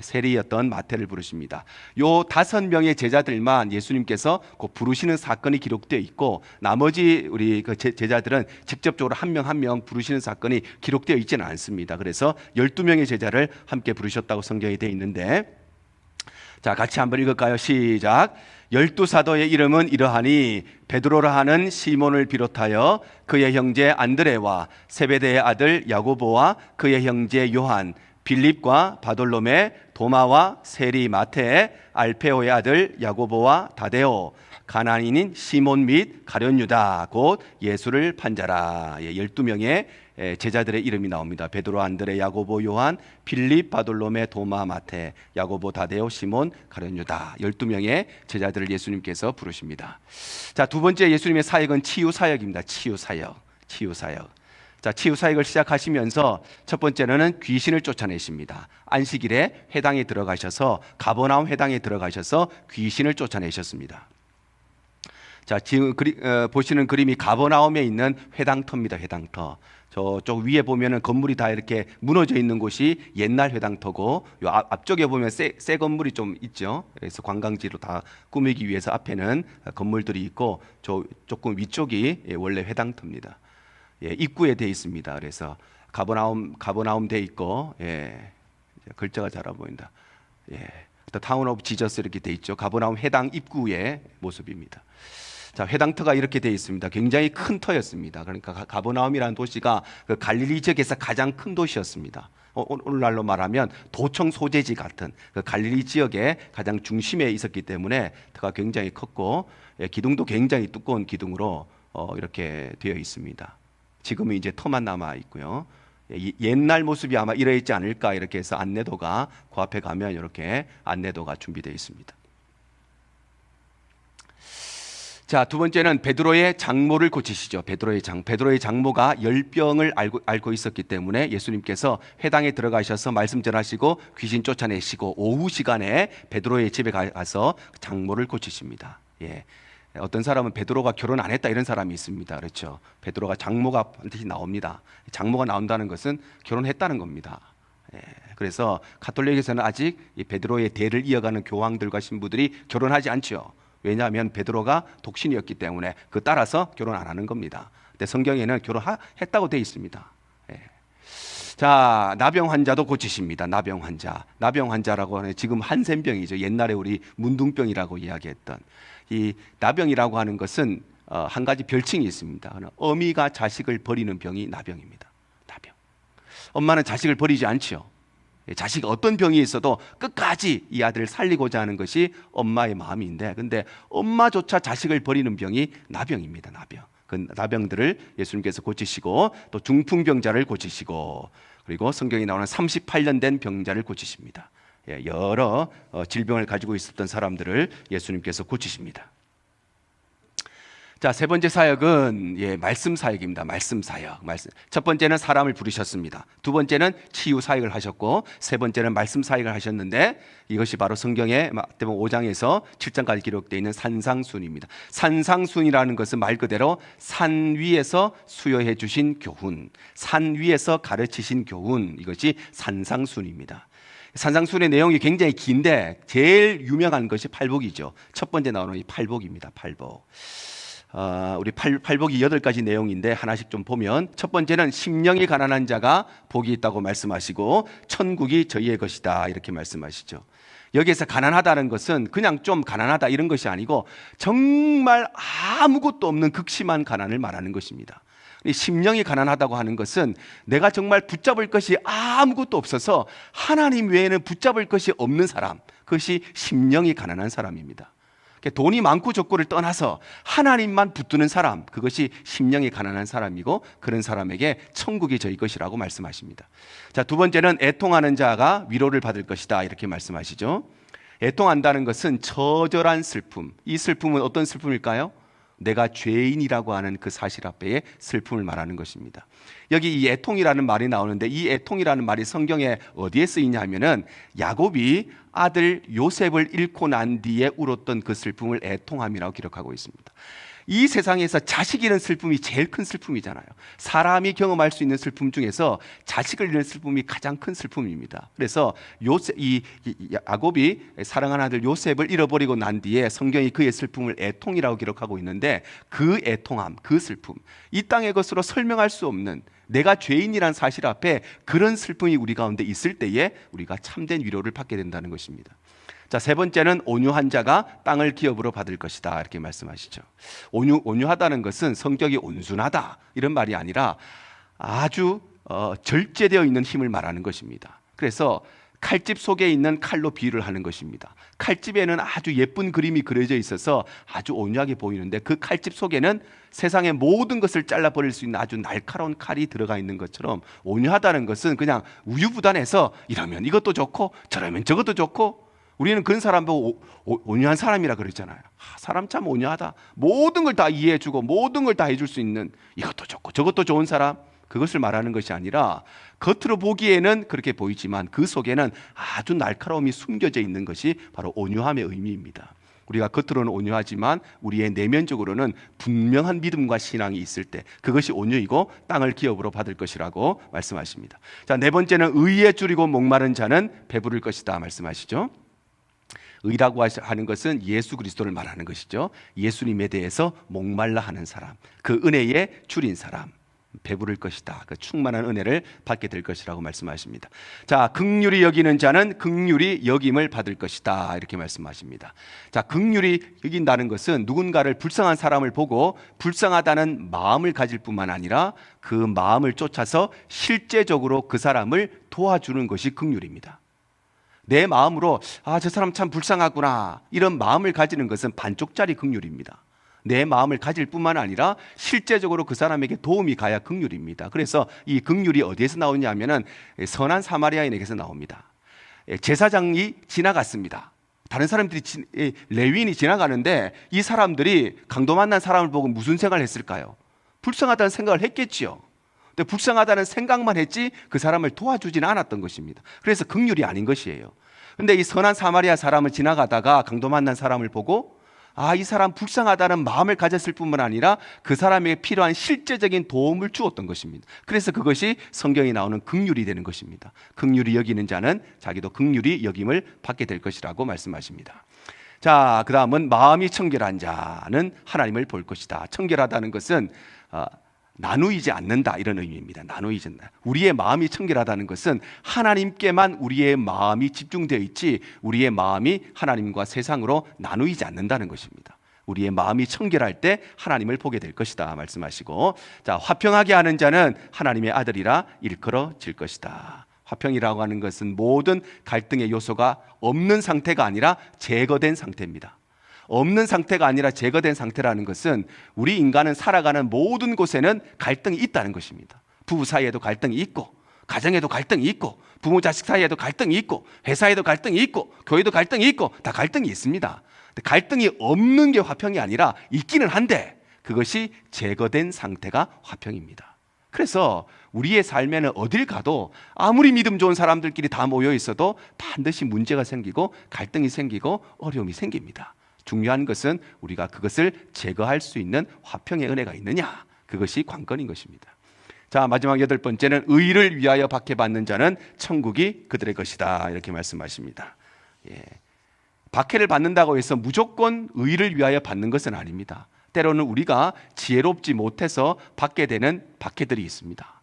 세리였던 마태를 부르십니다. 요 5명의 제자들만 예수님께서 그 부르시는 사건이 기록되어 있고, 나머지 우리 그 제자들은 직접적으로 한 명 한 명 부르시는 사건이 기록되어 있지는 않습니다. 그래서 12명의 제자를 함께 부르셨다고 성경에 되어 있는데, 자, 같이 한번 읽을까요? 시작. 12사도의 이름은 이러하니 베드로라 하는 시몬을 비롯하여 그의 형제 안드레와 세베대의 아들 야고보와 그의 형제 요한, 빌립과 바돌로메, 도마와 세리 마태, 알페오의 아들 야고보와 다데오, 가나안인인 시몬 및 가룟 유다, 곧 예수를 판자라. 12명의 제자들의 이름이 나옵니다. 베드로, 안드레, 야고보, 요한, 빌립, 바돌로메, 도마, 마태, 야고보, 다데오, 시몬, 가룟 유다. 12명의 제자들을 예수님께서 부르십니다. 자, 두 번째 예수님의 사역은 치유 사역입니다. 치유 사역. 치유 사역. 자, 치유 사역을 시작하시면서 첫 번째는 귀신을 쫓아내십니다. 안식일에 회당에 들어가셔서, 가버나움 회당에 들어가셔서 귀신을 쫓아내셨습니다. 자, 지금 보시는 그림이 가버나움에 있는 회당터입니다. 회당터. 저쪽 위에 보면은 건물이 다 이렇게 무너져 있는 곳이 옛날 회당터고, 요 앞쪽에 보면 새 건물이 좀 있죠. 그래서 관광지로 다 꾸미기 위해서 앞에는 건물들이 있고, 저 조금 위쪽이 원래 회당터입니다. 입구에 돼 있습니다. 그래서 가버나움 돼 있고, 글자가 잘 안 보인다. The Town of Jesus 이렇게 돼 있죠. 가버나움 회당 입구의 모습입니다. 자, 회당터가 이렇게 돼 있습니다. 굉장히 큰 터였습니다. 그러니까 가버나움이라는 도시가 그 갈릴리 지역에서 가장 큰 도시였습니다. 오늘날로 말하면 도청 소재지 같은 그 갈릴리 지역의 가장 중심에 있었기 때문에 터가 굉장히 컸고, 기둥도 굉장히 두꺼운 기둥으로 이렇게 되어 있습니다. 지금은 이제 터만 남아 있고요. 옛날 모습이 아마 이래 있지 않을까, 이렇게 해서 안내도가 그 앞에 가면 이렇게 안내도가 준비되어 있습니다. 자, 두 번째는 베드로의 장모를 고치시죠. 베드로의 장모가 열병을 앓고 있었기 때문에 예수님께서 회당에 들어가셔서 말씀 전하시고 귀신 쫓아내시고, 오후 시간에 베드로의 집에 가서 장모를 고치십니다. 어떤 사람은 베드로가 결혼 안 했다 이런 사람이 있습니다. 그렇죠? 베드로가 장모가 반드시 나옵니다. 장모가 나온다는 것은 결혼했다는 겁니다. 그래서 가톨릭에서는 아직 이 베드로의 대를 이어가는 교황들과 신부들이 결혼하지 않죠. 왜냐하면 베드로가 독신이었기 때문에 그 따라서 결혼 안 하는 겁니다. 근데 성경에는 결혼했다고 되어 있습니다. 자, 나병 환자도 고치십니다. 나병 환자라고 하는, 지금 한센병이죠. 옛날에 우리 문둥병이라고 이야기했던 이 나병이라고 하는 것은 한 가지 별칭이 있습니다. 어미가 자식을 버리는 병이 나병입니다. 나병. 엄마는 자식을 버리지 않죠. 자식이 어떤 병이 있어도 끝까지 이 아들을 살리고자 하는 것이 엄마의 마음인데, 근데 엄마조차 자식을 버리는 병이 나병입니다. 나병. 그 나병들을 예수님께서 고치시고 또 중풍병자를 고치시고 그리고 성경에 나오는 38년 된 병자를 고치십니다. 여러 질병을 가지고 있었던 사람들을 예수님께서 고치십니다. 자, 세 번째 사역은 말씀 사역입니다. 말씀 사역. 첫 번째는 사람을 부르셨습니다. 두 번째는 치유 사역을 하셨고 세 번째는 말씀 사역을 하셨는데 이것이 바로 성경의 마태복음 5장에서 7장까지 기록되어 있는 산상순입니다. 산상순이라는 것은 말 그대로 산 위에서 수여해 주신 교훈, 산 위에서 가르치신 교훈, 이것이 산상순입니다. 산상순의 내용이 굉장히 긴데 제일 유명한 것이 팔복이죠. 첫 번째 나오는 이 팔복입니다. 팔복. 우리 팔복이 8가지 내용인데 하나씩 좀 보면 첫 번째는 심령이 가난한 자가 복이 있다고 말씀하시고 천국이 저희의 것이다 이렇게 말씀하시죠. 여기에서 가난하다는 것은 그냥 좀 가난하다 이런 것이 아니고 정말 아무것도 없는 극심한 가난을 말하는 것입니다. 심령이 가난하다고 하는 것은 내가 정말 붙잡을 것이 아무것도 없어서 하나님 외에는 붙잡을 것이 없는 사람, 그것이 심령이 가난한 사람입니다. 돈이 많고 적고를 떠나서 하나님만 붙드는 사람, 그것이 심령이 가난한 사람이고 그런 사람에게 천국이 저희 것이라고 말씀하십니다. 자, 두 번째는 애통하는 자가 위로를 받을 것이다 이렇게 말씀하시죠. 애통한다는 것은 처절한 슬픔. 이 슬픔은 어떤 슬픔일까요? 내가 죄인이라고 하는 그 사실 앞에의 슬픔을 말하는 것입니다. 여기 이 애통이라는 말이 나오는데 이 애통이라는 말이 성경에 어디에 쓰이냐 하면은 야곱이 아들 요셉을 잃고 난 뒤에 울었던 그 슬픔을 애통함이라고 기록하고 있습니다. 이 세상에서 자식 잃은 슬픔이 제일 큰 슬픔이잖아요. 사람이 경험할 수 있는 슬픔 중에서 자식을 잃는 슬픔이 가장 큰 슬픔입니다. 그래서 야곱이 사랑하는 아들 요셉을 잃어버리고 난 뒤에 성경이 그의 슬픔을 애통이라고 기록하고 있는데 그 애통함, 그 슬픔, 이 땅의 것으로 설명할 수 없는 내가 죄인이란 사실 앞에 그런 슬픔이 우리 가운데 있을 때에 우리가 참된 위로를 받게 된다는 것입니다. 자, 세 번째는 온유한 자가 땅을 기업으로 받을 것이다 이렇게 말씀하시죠. 온유하다는 것은 성격이 온순하다 이런 말이 아니라 아주 절제되어 있는 힘을 말하는 것입니다. 그래서 칼집 속에 있는 칼로 비유를 하는 것입니다. 칼집에는 아주 예쁜 그림이 그려져 있어서 아주 온유하게 보이는데 그 칼집 속에는 세상의 모든 것을 잘라버릴 수 있는 아주 날카로운 칼이 들어가 있는 것처럼 온유하다는 것은 그냥 우유부단해서 이러면 이것도 좋고 저러면 저것도 좋고 우리는 그런 사람 보고 온유한 사람이라 그러잖아요. 사람 참 온유하다. 모든 걸 다 이해해주고 모든 걸 다 해줄 수 있는 이것도 좋고 저것도 좋은 사람, 그것을 말하는 것이 아니라 겉으로 보기에는 그렇게 보이지만 그 속에는 아주 날카로움이 숨겨져 있는 것이 바로 온유함의 의미입니다. 우리가 겉으로는 온유하지만 우리의 내면적으로는 분명한 믿음과 신앙이 있을 때 그것이 온유이고 땅을 기업으로 받을 것이라고 말씀하십니다. 자, 네 번째는 의에 줄이고 목마른 자는 배부를 것이다 말씀하시죠. 의라고 하는 것은 예수 그리스도를 말하는 것이죠. 예수님에 대해서 목말라 하는 사람, 그 은혜에 줄인 사람, 배부를 것이다. 그 충만한 은혜를 받게 될 것이라고 말씀하십니다. 자, 긍휼히 여기는 자는 긍휼히 여김을 받을 것이다 이렇게 말씀하십니다. 자, 긍휼히 여긴다는 것은 누군가를 불쌍한 사람을 보고 불쌍하다는 마음을 가질 뿐만 아니라 그 마음을 쫓아서 실제적으로 그 사람을 도와주는 것이 긍휼입니다. 내 마음으로 저 사람 참 불쌍하구나 이런 마음을 가지는 것은 반쪽짜리 긍휼입니다. 내 마음을 가질 뿐만 아니라 실제적으로 그 사람에게 도움이 가야 긍휼입니다. 그래서 이 긍휼이 어디에서 나오냐 하면은 선한 사마리아인에게서 나옵니다. 제사장이 지나갔습니다. 다른 사람들이 레위인이 지나가는데 이 사람들이 강도 만난 사람을 보고 무슨 생각을 했을까요? 불쌍하다는 생각을 했겠지요. 근데 불쌍하다는 생각만 했지 그 사람을 도와주지는 않았던 것입니다. 그래서 긍휼이 아닌 것이에요. 근데 이 선한 사마리아 사람을 지나가다가 강도 만난 사람을 보고 이 사람 불쌍하다는 마음을 가졌을 뿐만 아니라 그 사람에게 필요한 실제적인 도움을 주었던 것입니다. 그래서 그것이 성경에 나오는 긍휼이 되는 것입니다. 긍휼히 여기는 자는 자기도 긍휼히 여김을 받게 될 것이라고 말씀하십니다. 자, 그 다음은 마음이 청결한 자는 하나님을 볼 것이다. 청결하다는 것은 나누이지 않는다 이런 의미입니다. 나누이지 않는다. 우리의 마음이 청결하다는 것은 하나님께만 우리의 마음이 집중되어 있지 우리의 마음이 하나님과 세상으로 나누이지 않는다는 것입니다. 우리의 마음이 청결할 때 하나님을 보게 될 것이다 말씀하시고, 자, 화평하게 하는 자는 하나님의 아들이라 일컬어질 것이다. 화평이라고 하는 것은 모든 갈등의 요소가 없는 상태가 아니라 제거된 상태입니다. 없는 상태가 아니라 제거된 상태라는 것은 우리 인간은 살아가는 모든 곳에는 갈등이 있다는 것입니다. 부부 사이에도 갈등이 있고, 가정에도 갈등이 있고, 부모 자식 사이에도 갈등이 있고, 회사에도 갈등이 있고, 교회도 갈등이 있고, 다 갈등이 있습니다. 갈등이 없는 게 화평이 아니라 있기는 한데 그것이 제거된 상태가 화평입니다. 그래서 우리의 삶에는 어딜 가도 아무리 믿음 좋은 사람들끼리 다 모여 있어도 반드시 문제가 생기고 갈등이 생기고 어려움이 생깁니다. 중요한 것은 우리가 그것을 제거할 수 있는 화평의 은혜가 있느냐, 그것이 관건인 것입니다. 자, 마지막 8번째는 의를 위하여 박해받는 자는 천국이 그들의 것이다, 이렇게 말씀하십니다. 박해를 받는다고 해서 무조건 의를 위하여 받는 것은 아닙니다. 때로는 우리가 지혜롭지 못해서 받게 되는 박해들이 있습니다.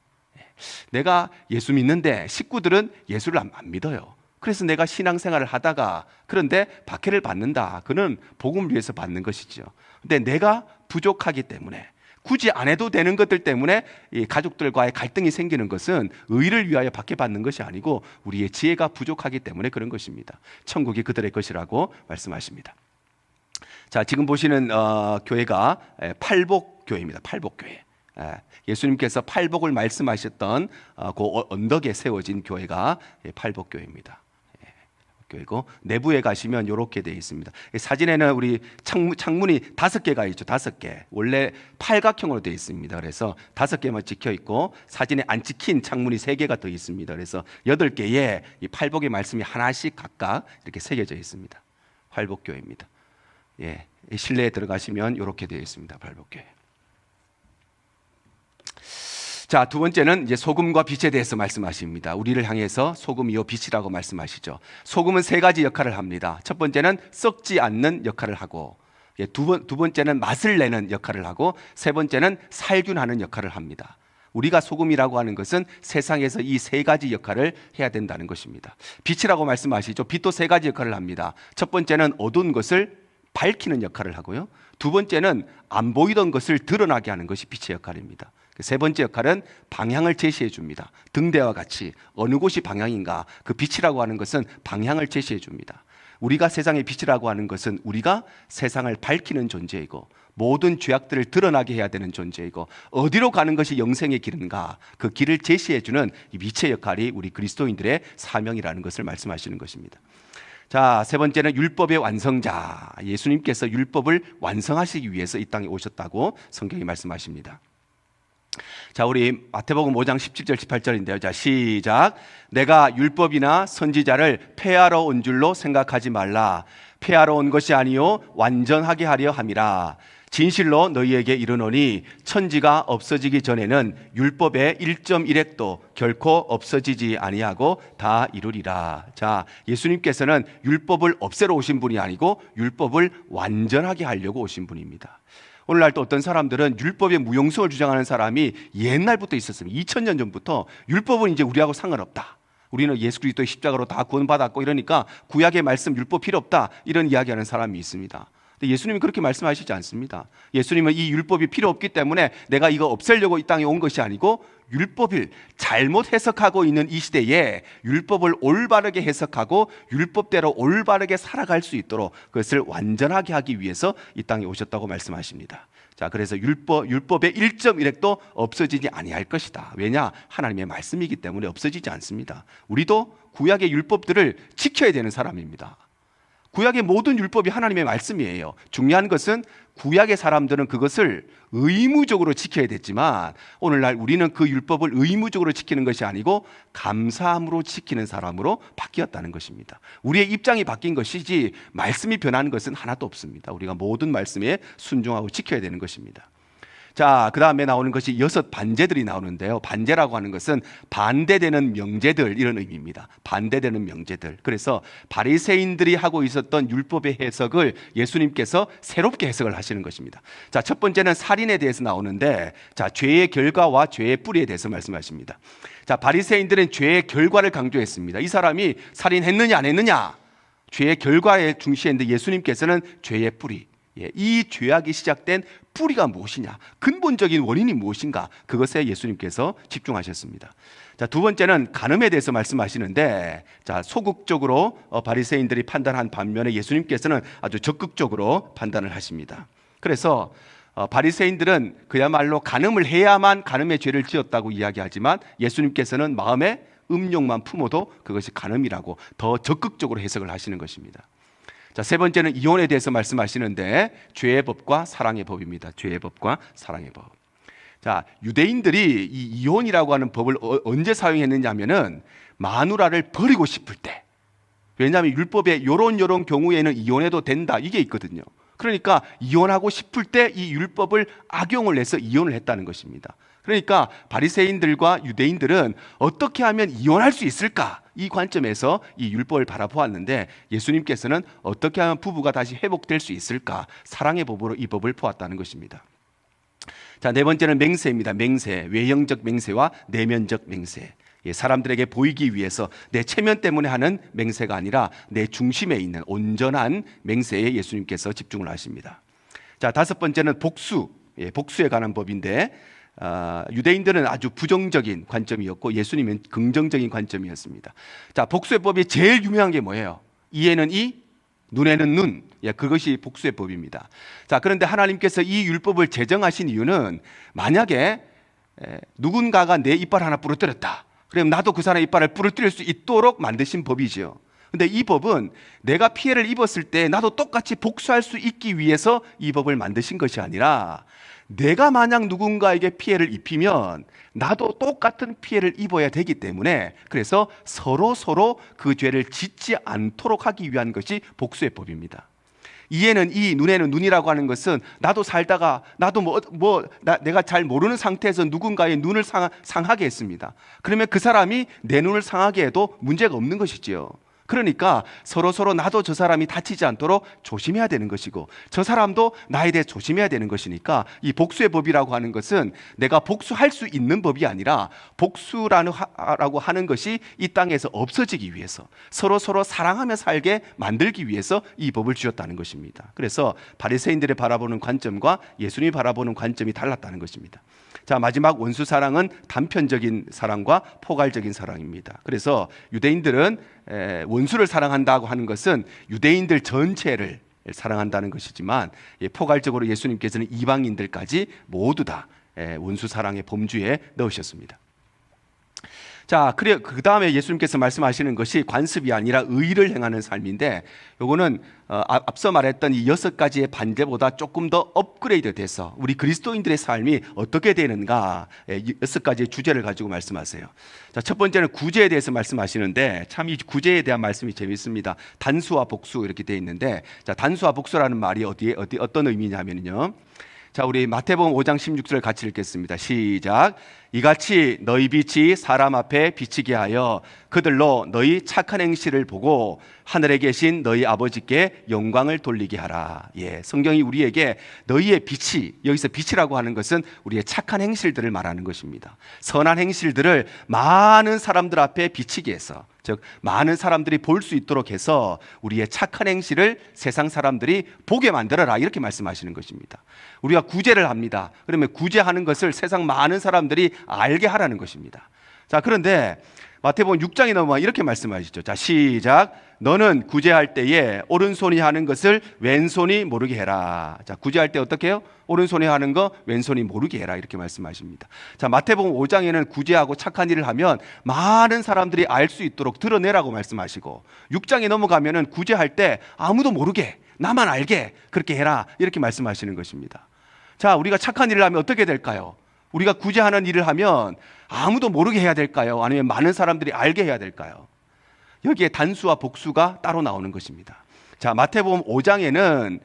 내가 예수 믿는데 식구들은 예수를 안 믿어요. 그래서 내가 신앙생활을 하다가 그런데 박해를 받는다. 그는 복음을 위해서 받는 것이죠. 근데 내가 부족하기 때문에 굳이 안 해도 되는 것들 때문에 이 가족들과의 갈등이 생기는 것은 의를 위하여 박해받는 것이 아니고 우리의 지혜가 부족하기 때문에 그런 것입니다. 천국이 그들의 것이라고 말씀하십니다. 자, 지금 보시는 교회가 팔복교회입니다. 팔복교회. 예수님께서 팔복을 말씀하셨던 그 언덕에 세워진 교회가 팔복교회입니다. 교회고 내부에 가시면 이렇게 되어 있습니다. 사진에는 우리 창문이 5개가 있죠. 5개. 원래 팔각형으로 되어 있습니다. 그래서 5개만 찍혀 있고 사진에 안 찍힌 창문이 3개가 더 있습니다. 그래서 8개의 이 팔복의 말씀이 하나씩 각각 이렇게 새겨져 있습니다. 팔복교회입니다. 예, 실내에 들어가시면 이렇게 되어 있습니다. 팔복교회. 자, 두 번째는 이제 소금과 빛에 대해서 말씀하십니다. 우리를 향해서 소금이요 빛이라고 말씀하시죠. 소금은 3가지 역할을 합니다. 첫 번째는 썩지 않는 역할을 하고, 두 번째는 맛을 내는 역할을 하고, 세 번째는 살균하는 역할을 합니다. 우리가 소금이라고 하는 것은 세상에서 이 3가지 역할을 해야 된다는 것입니다. 빛이라고 말씀하시죠. 빛도 3가지 역할을 합니다. 첫 번째는 어두운 것을 밝히는 역할을 하고요. 두 번째는 안 보이던 것을 드러나게 하는 것이 빛의 역할입니다. 세 번째 역할은 방향을 제시해 줍니다. 등대와 같이 어느 곳이 방향인가, 그 빛이라고 하는 것은 방향을 제시해 줍니다. 우리가 세상의 빛이라고 하는 것은 우리가 세상을 밝히는 존재이고 모든 죄악들을 드러나게 해야 되는 존재이고 어디로 가는 것이 영생의 길인가, 그 길을 제시해 주는 이 빛의 역할이 우리 그리스도인들의 사명이라는 것을 말씀하시는 것입니다. 자, 세 번째는 율법의 완성자. 예수님께서 율법을 완성하시기 위해서 이 땅에 오셨다고 성경이 말씀하십니다. 자, 우리 마태복음 5장 17절 18절인데요. 자, 시작. 내가 율법이나 선지자를 폐하러 온 줄로 생각하지 말라. 폐하러 온 것이 아니요 완전하게 하려 함이라. 진실로 너희에게 이르노니 천지가 없어지기 전에는 율법의 1.1획도 결코 없어지지 아니하고 다 이루리라. 자, 예수님께서는 율법을 없애러 오신 분이 아니고 율법을 완전하게 하려고 오신 분입니다. 오늘날 또 어떤 사람들은 율법의 무용성을 주장하는 사람이 옛날부터 있었습니다. 2000년 전부터 율법은 이제 우리하고 상관없다. 우리는 예수 그리스도의 십자가로 다 구원받았고 이러니까 구약의 말씀 율법 필요 없다. 이런 이야기하는 사람이 있습니다. 근데 예수님은 그렇게 말씀하시지 않습니다. 예수님은 이 율법이 필요 없기 때문에 내가 이거 없애려고 이 땅에 온 것이 아니고 율법을 잘못 해석하고 있는 이 시대에 율법을 올바르게 해석하고 율법대로 올바르게 살아갈 수 있도록 그것을 완전하게 하기 위해서 이 땅에 오셨다고 말씀하십니다. 자, 그래서 율법의 1.1획도 없어지지 아니할 것이다. 왜냐? 하나님의 말씀이기 때문에 없어지지 않습니다. 우리도 구약의 율법들을 지켜야 되는 사람입니다. 구약의 모든 율법이 하나님의 말씀이에요. 중요한 것은 구약의 사람들은 그것을 의무적으로 지켜야 됐지만 오늘날 우리는 그 율법을 의무적으로 지키는 것이 아니고 감사함으로 지키는 사람으로 바뀌었다는 것입니다. 우리의 입장이 바뀐 것이지 말씀이 변한 것은 하나도 없습니다. 우리가 모든 말씀에 순종하고 지켜야 되는 것입니다. 자, 그 다음에 나오는 것이 6 반제들이 나오는데요. 반제라고 하는 것은 반대되는 명제들, 이런 의미입니다. 반대되는 명제들. 그래서 바리새인들이 하고 있었던 율법의 해석을 예수님께서 새롭게 해석을 하시는 것입니다. 자, 첫 번째는 살인에 대해서 나오는데, 자, 죄의 결과와 죄의 뿌리에 대해서 말씀하십니다. 자, 바리새인들은 죄의 결과를 강조했습니다. 이 사람이 살인했느냐 안 했느냐, 죄의 결과에 중시했는데 예수님께서는 죄의 뿌리, 이 죄악이 시작된 뿌리가 무엇이냐, 근본적인 원인이 무엇인가, 그것에 예수님께서 집중하셨습니다. 자, 두 번째는 간음에 대해서 말씀하시는데, 자, 소극적으로 바리새인들이 판단한 반면에 예수님께서는 아주 적극적으로 판단을 하십니다. 그래서 바리새인들은 그야말로 간음을 해야만 간음의 죄를 지었다고 이야기하지만 예수님께서는 마음에 음욕만 품어도 그것이 간음이라고 더 적극적으로 해석을 하시는 것입니다. 자, 세 번째는 이혼에 대해서 말씀하시는데 죄의 법과 사랑의 법입니다. 죄의 법과 사랑의 법. 자, 유대인들이 이 이혼이라고 하는 법을 언제 사용했느냐 하면은 마누라를 버리고 싶을 때. 왜냐하면 율법에 요런 경우에는 이혼해도 된다, 이게 있거든요. 그러니까 이혼하고 싶을 때 이 율법을 악용을 해서 이혼을 했다는 것입니다. 그러니까 바리새인들과 유대인들은 어떻게 하면 이혼할 수 있을까, 이 관점에서 이 율법을 바라보았는데 예수님께서는 어떻게 하면 부부가 다시 회복될 수 있을까, 사랑의 법으로 이 법을 보았다는 것입니다. 자, 네 번째는 맹세입니다. 맹세, 외형적 맹세와 내면적 맹세. 사람들에게 보이기 위해서 내 체면 때문에 하는 맹세가 아니라 내 중심에 있는 온전한 맹세에 예수님께서 집중을 하십니다. 자, 다섯 번째는 복수, 복수에 관한 법인데 유대인들은 아주 부정적인 관점이었고 예수님은 긍정적인 관점이었습니다. 자, 복수의 법이 제일 유명한 게 뭐예요? 이에는 이, 눈에는 눈. 그것이 복수의 법입니다. 자, 그런데 하나님께서 이 율법을 제정하신 이유는 만약에 누군가가 내 이빨 하나 부러뜨렸다, 그럼 나도 그 사람의 이빨을 부러뜨릴 수 있도록 만드신 법이죠. 근데 이 법은 내가 피해를 입었을 때 나도 똑같이 복수할 수 있기 위해서 이 법을 만드신 것이 아니라 내가 만약 누군가에게 피해를 입히면 나도 똑같은 피해를 입어야 되기 때문에, 그래서 서로 그 죄를 짓지 않도록 하기 위한 것이 복수의 법입니다. 이에는 이, 눈에는 눈이라고 하는 것은 나도 살다가 나도 내가 잘 모르는 상태에서 누군가의 눈을 상하게 했습니다. 그러면 그 사람이 내 눈을 상하게 해도 문제가 없는 것이지요. 그러니까 서로 나도 저 사람이 다치지 않도록 조심해야 되는 것이고 저 사람도 나에 대해 조심해야 되는 것이니까 이 복수의 법이라고 하는 것은 내가 복수할 수 있는 법이 아니라 복수라고 하는 것이 이 땅에서 없어지기 위해서 서로 사랑하며 살게 만들기 위해서 이 법을 주셨다는 것입니다. 그래서 바리새인들이 바라보는 관점과 예수님이 바라보는 관점이 달랐다는 것입니다. 자, 마지막 원수 사랑은 단편적인 사랑과 포괄적인 사랑입니다. 그래서 유대인들은 원수를 사랑한다고 하는 것은 유대인들 전체를 사랑한다는 것이지만 포괄적으로 예수님께서는 이방인들까지 모두 다 원수 사랑의 범주에 넣으셨습니다. 자, 그 다음에 예수님께서 말씀하시는 것이 관습이 아니라 의를 행하는 삶인데, 요거는 앞서 말했던 이 6가지의 반대보다 조금 더 업그레이드 돼서 우리 그리스도인들의 삶이 어떻게 되는가, 6가지의 주제를 가지고 말씀하세요. 자, 첫 번째는 구제에 대해서 말씀하시는데 참 이 구제에 대한 말씀이 재밌습니다. 단수와 복수 이렇게 되어 있는데, 자, 단수와 복수라는 말이 어떤 의미냐면요. 자, 우리 마태복음 5장 16절을 같이 읽겠습니다. 시작. 이같이 너희 빛이 사람 앞에 비치게 하여 그들로 너희 착한 행실을 보고 하늘에 계신 너희 아버지께 영광을 돌리게 하라. 성경이 우리에게 너희의 빛이, 여기서 빛이라고 하는 것은 우리의 착한 행실들을 말하는 것입니다. 선한 행실들을 많은 사람들 앞에 비치게 해서, 즉 많은 사람들이 볼 수 있도록 해서 우리의 착한 행실을 세상 사람들이 보게 만들어라, 이렇게 말씀하시는 것입니다. 우리가 구제를 합니다. 그러면 구제하는 것을 세상 많은 사람들이 알게 하라는 것입니다. 자, 그런데 마태복음 6장에 넘어가 이렇게 말씀하시죠. 자, 시작. 너는 구제할 때에 오른손이 하는 것을 왼손이 모르게 해라. 자, 구제할 때 어떻게 해요? 오른손이 하는 거 왼손이 모르게 해라, 이렇게 말씀하십니다. 자, 마태복음 5장에는 구제하고 착한 일을 하면 많은 사람들이 알 수 있도록 드러내라고 말씀하시고, 6장에 넘어가면은 구제할 때 아무도 모르게 나만 알게 그렇게 해라, 이렇게 말씀하시는 것입니다. 자, 우리가 착한 일을 하면 어떻게 될까요? 우리가 구제하는 일을 하면 아무도 모르게 해야 될까요? 아니면 많은 사람들이 알게 해야 될까요? 여기에 단수와 복수가 따로 나오는 것입니다. 자, 마태복음 5장에는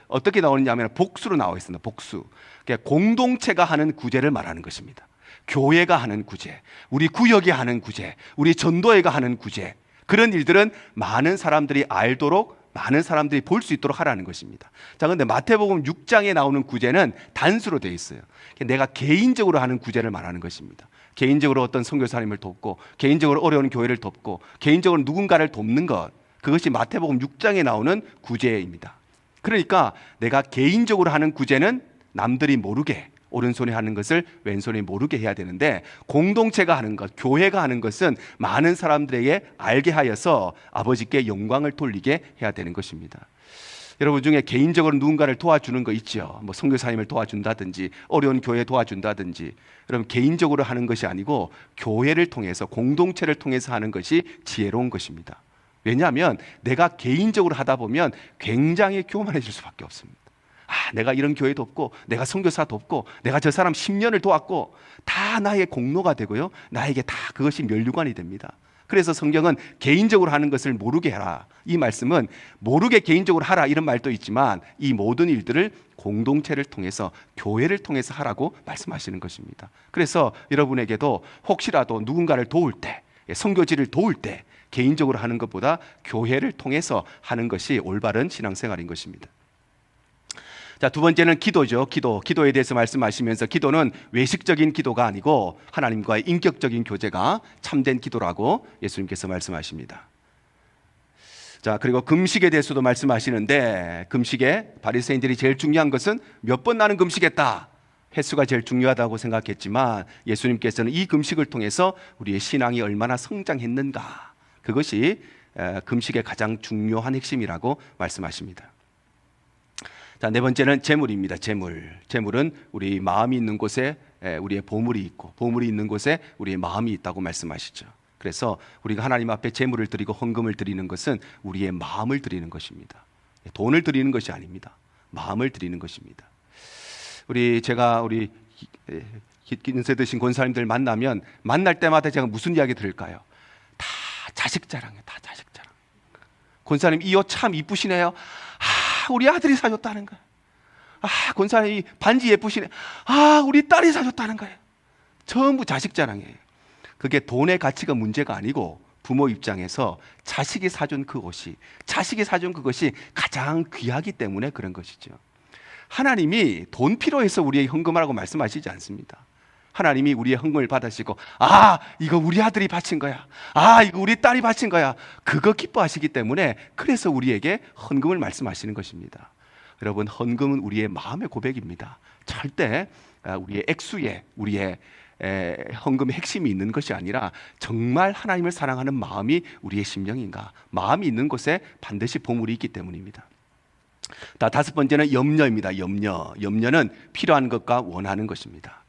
어떻게 나오느냐면 복수로 나와 있습니다. 복수. 그러니까 공동체가 하는 구제를 말하는 것입니다. 교회가 하는 구제, 우리 구역이 하는 구제, 우리 전도회가 하는 구제, 그런 일들은 많은 사람들이 알도록, 많은 사람들이 볼 수 있도록 하라는 것입니다. 자, 그런데 마태복음 6장에 나오는 구제는 단수로 되어 있어요. 내가 개인적으로 하는 구제를 말하는 것입니다. 개인적으로 어떤 선교사님을 돕고, 개인적으로 어려운 교회를 돕고, 개인적으로 누군가를 돕는 것, 그것이 마태복음 6장에 나오는 구제입니다. 그러니까 내가 개인적으로 하는 구제는 남들이 모르게, 오른손에 하는 것을 왼손이 모르게 해야 되는데, 공동체가 하는 것, 교회가 하는 것은 많은 사람들에게 알게 하여서 아버지께 영광을 돌리게 해야 되는 것입니다. 여러분 중에 개인적으로 누군가를 도와주는 거 있죠. 뭐 선교사님을 도와준다든지 어려운 교회 도와준다든지. 여러분 개인적으로 하는 것이 아니고 교회를 통해서, 공동체를 통해서 하는 것이 지혜로운 것입니다. 왜냐하면 내가 개인적으로 하다 보면 굉장히 교만해질 수밖에 없습니다. 내가 이런 교회 돕고, 내가 선교사 돕고, 내가 저 사람 10년을 도왔고, 다 나의 공로가 되고요, 나에게 다 그것이 면류관이 됩니다. 그래서 성경은 개인적으로 하는 것을 모르게 해라, 이 말씀은 모르게 개인적으로 하라 이런 말도 있지만, 이 모든 일들을 공동체를 통해서, 교회를 통해서 하라고 말씀하시는 것입니다. 그래서 여러분에게도 혹시라도 누군가를 도울 때, 선교지를 도울 때 개인적으로 하는 것보다 교회를 통해서 하는 것이 올바른 신앙생활인 것입니다. 자, 두 번째는 기도죠. 기도에 대해서 말씀하시면서, 기도는 외식적인 기도가 아니고 하나님과의 인격적인 교제가 참된 기도라고 예수님께서 말씀하십니다. 자, 그리고 금식에 대해서도 말씀하시는데, 금식에 바리새인들이 제일 중요한 것은 몇 번 나는 금식했다, 횟수가 제일 중요하다고 생각했지만, 예수님께서는 이 금식을 통해서 우리의 신앙이 얼마나 성장했는가, 그것이 금식의 가장 중요한 핵심이라고 말씀하십니다. 자, 네 번째는 재물입니다. 재물은 우리 마음이 있는 곳에 우리의 보물이 있고, 보물이 있는 곳에 우리의 마음이 있다고 말씀하시죠. 그래서 우리가 하나님 앞에 재물을 드리고 헌금을 드리는 것은 우리의 마음을 드리는 것입니다. 돈을 드리는 것이 아닙니다. 마음을 드리는 것입니다. 제가 연세 드신 권사님들 만날 때마다 제가 무슨 이야기 들을까요? 다 자식 자랑이에요. 다 자식 자랑. 권사님 이 옷 참 이쁘시네요. 우리 아들이 사줬다는 거예요. 권사님 반지 예쁘시네. 우리 딸이 사줬다는 거예요. 전부 자식 자랑이에요. 그게 돈의 가치가 문제가 아니고, 부모 입장에서 자식이 사준 그것이 가장 귀하기 때문에 그런 것이죠. 하나님이 돈 필요해서 우리의 헌금하라고 말씀하시지 않습니다. 하나님이 우리의 헌금을 받으시고, 이거 우리 아들이 바친 거야, 이거 우리 딸이 바친 거야, 그거 기뻐하시기 때문에, 그래서 우리에게 헌금을 말씀하시는 것입니다. 여러분, 헌금은 우리의 마음의 고백입니다. 절대 우리의 액수에, 우리의 헌금의 핵심이 있는 것이 아니라, 정말 하나님을 사랑하는 마음이 우리의 심령인가, 마음이 있는 곳에 반드시 보물이 있기 때문입니다. 다섯 번째는 염려입니다. 염려는 필요한 것과 원하는 것입니다.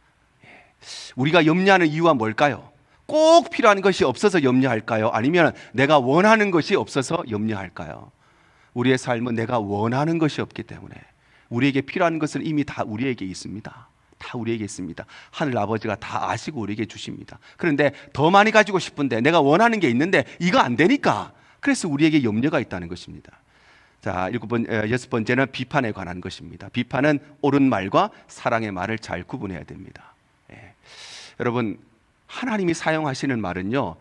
우리가 염려하는 이유가 뭘까요? 꼭 필요한 것이 없어서 염려할까요? 아니면 내가 원하는 것이 없어서 염려할까요? 우리의 삶은 내가 원하는 것이 없기 때문에, 우리에게 필요한 것은 이미 다 우리에게 있습니다. 다 우리에게 있습니다. 하늘 아버지가 다 아시고 우리에게 주십니다. 그런데 더 많이 가지고 싶은데, 내가 원하는 게 있는데 이거 안 되니까, 그래서 우리에게 염려가 있다는 것입니다. 자, 여섯 번째는 비판에 관한 것입니다. 비판은 옳은 말과 사랑의 말을 잘 구분해야 됩니다. 여러분, 하나님이 사용하시는 말은요,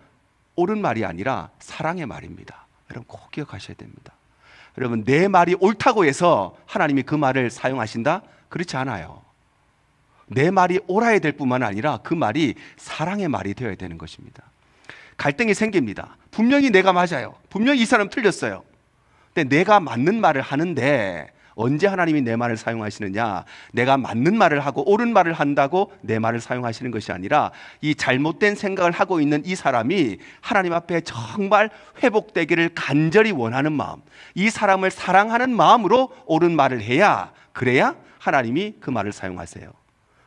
옳은 말이 아니라 사랑의 말입니다. 여러분 꼭 기억하셔야 됩니다. 여러분, 내 말이 옳다고 해서 하나님이 그 말을 사용하신다? 그렇지 않아요. 내 말이 옳아야 될 뿐만 아니라 그 말이 사랑의 말이 되어야 되는 것입니다. 갈등이 생깁니다. 분명히 내가 맞아요. 분명히 이 사람 틀렸어요. 근데 내가 맞는 말을 하는데, 언제 하나님이 내 말을 사용하시느냐? 내가 맞는 말을 하고 옳은 말을 한다고 내 말을 사용하시는 것이 아니라, 이 잘못된 생각을 하고 있는 이 사람이 하나님 앞에 정말 회복되기를 간절히 원하는 마음, 이 사람을 사랑하는 마음으로 옳은 말을 해야, 그래야 하나님이 그 말을 사용하세요.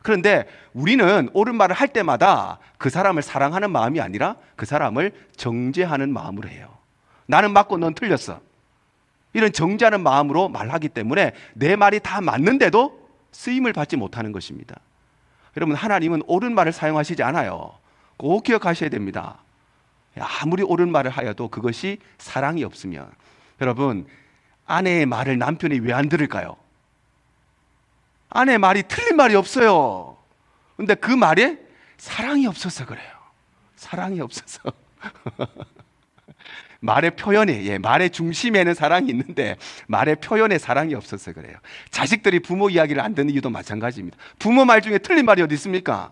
그런데 우리는 옳은 말을 할 때마다 그 사람을 사랑하는 마음이 아니라 그 사람을 정죄하는 마음으로 해요. 나는 맞고 넌 틀렸어, 이런 정죄하는 마음으로 말하기 때문에 내 말이 다 맞는데도 쓰임을 받지 못하는 것입니다. 여러분, 하나님은 옳은 말을 사용하시지 않아요. 꼭 기억하셔야 됩니다. 아무리 옳은 말을 하여도 그것이 사랑이 없으면, 여러분, 아내의 말을 남편이 왜 안 들을까요? 아내의 말이 틀린 말이 없어요. 근데 그 말에 사랑이 없어서 그래요. 사랑이 없어서. 말의 표현에, 말의 중심에는 사랑이 있는데 말의 표현에 사랑이 없어서 그래요. 자식들이 부모 이야기를 안 듣는 이유도 마찬가지입니다. 부모 말 중에 틀린 말이 어디 있습니까?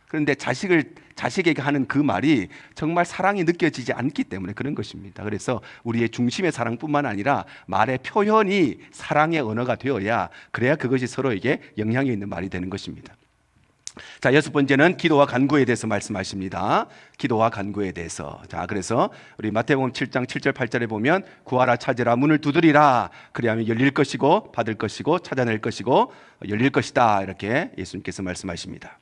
그런데 자식에게 하는 그 말이 정말 사랑이 느껴지지 않기 때문에 그런 것입니다. 그래서 우리의 중심의 사랑뿐만 아니라 말의 표현이 사랑의 언어가 되어야, 그래야 그것이 서로에게 영향이 있는 말이 되는 것입니다. 자, 여섯 번째는 기도와 간구에 대해서 말씀하십니다. 기도와 간구에 대해서. 자, 그래서 우리 마태복음 7장 7절 8절에 보면 구하라, 찾으라, 문을 두드리라. 그리하면 열릴 것이고 받을 것이고 찾아낼 것이고 열릴 것이다. 이렇게 예수님께서 말씀하십니다.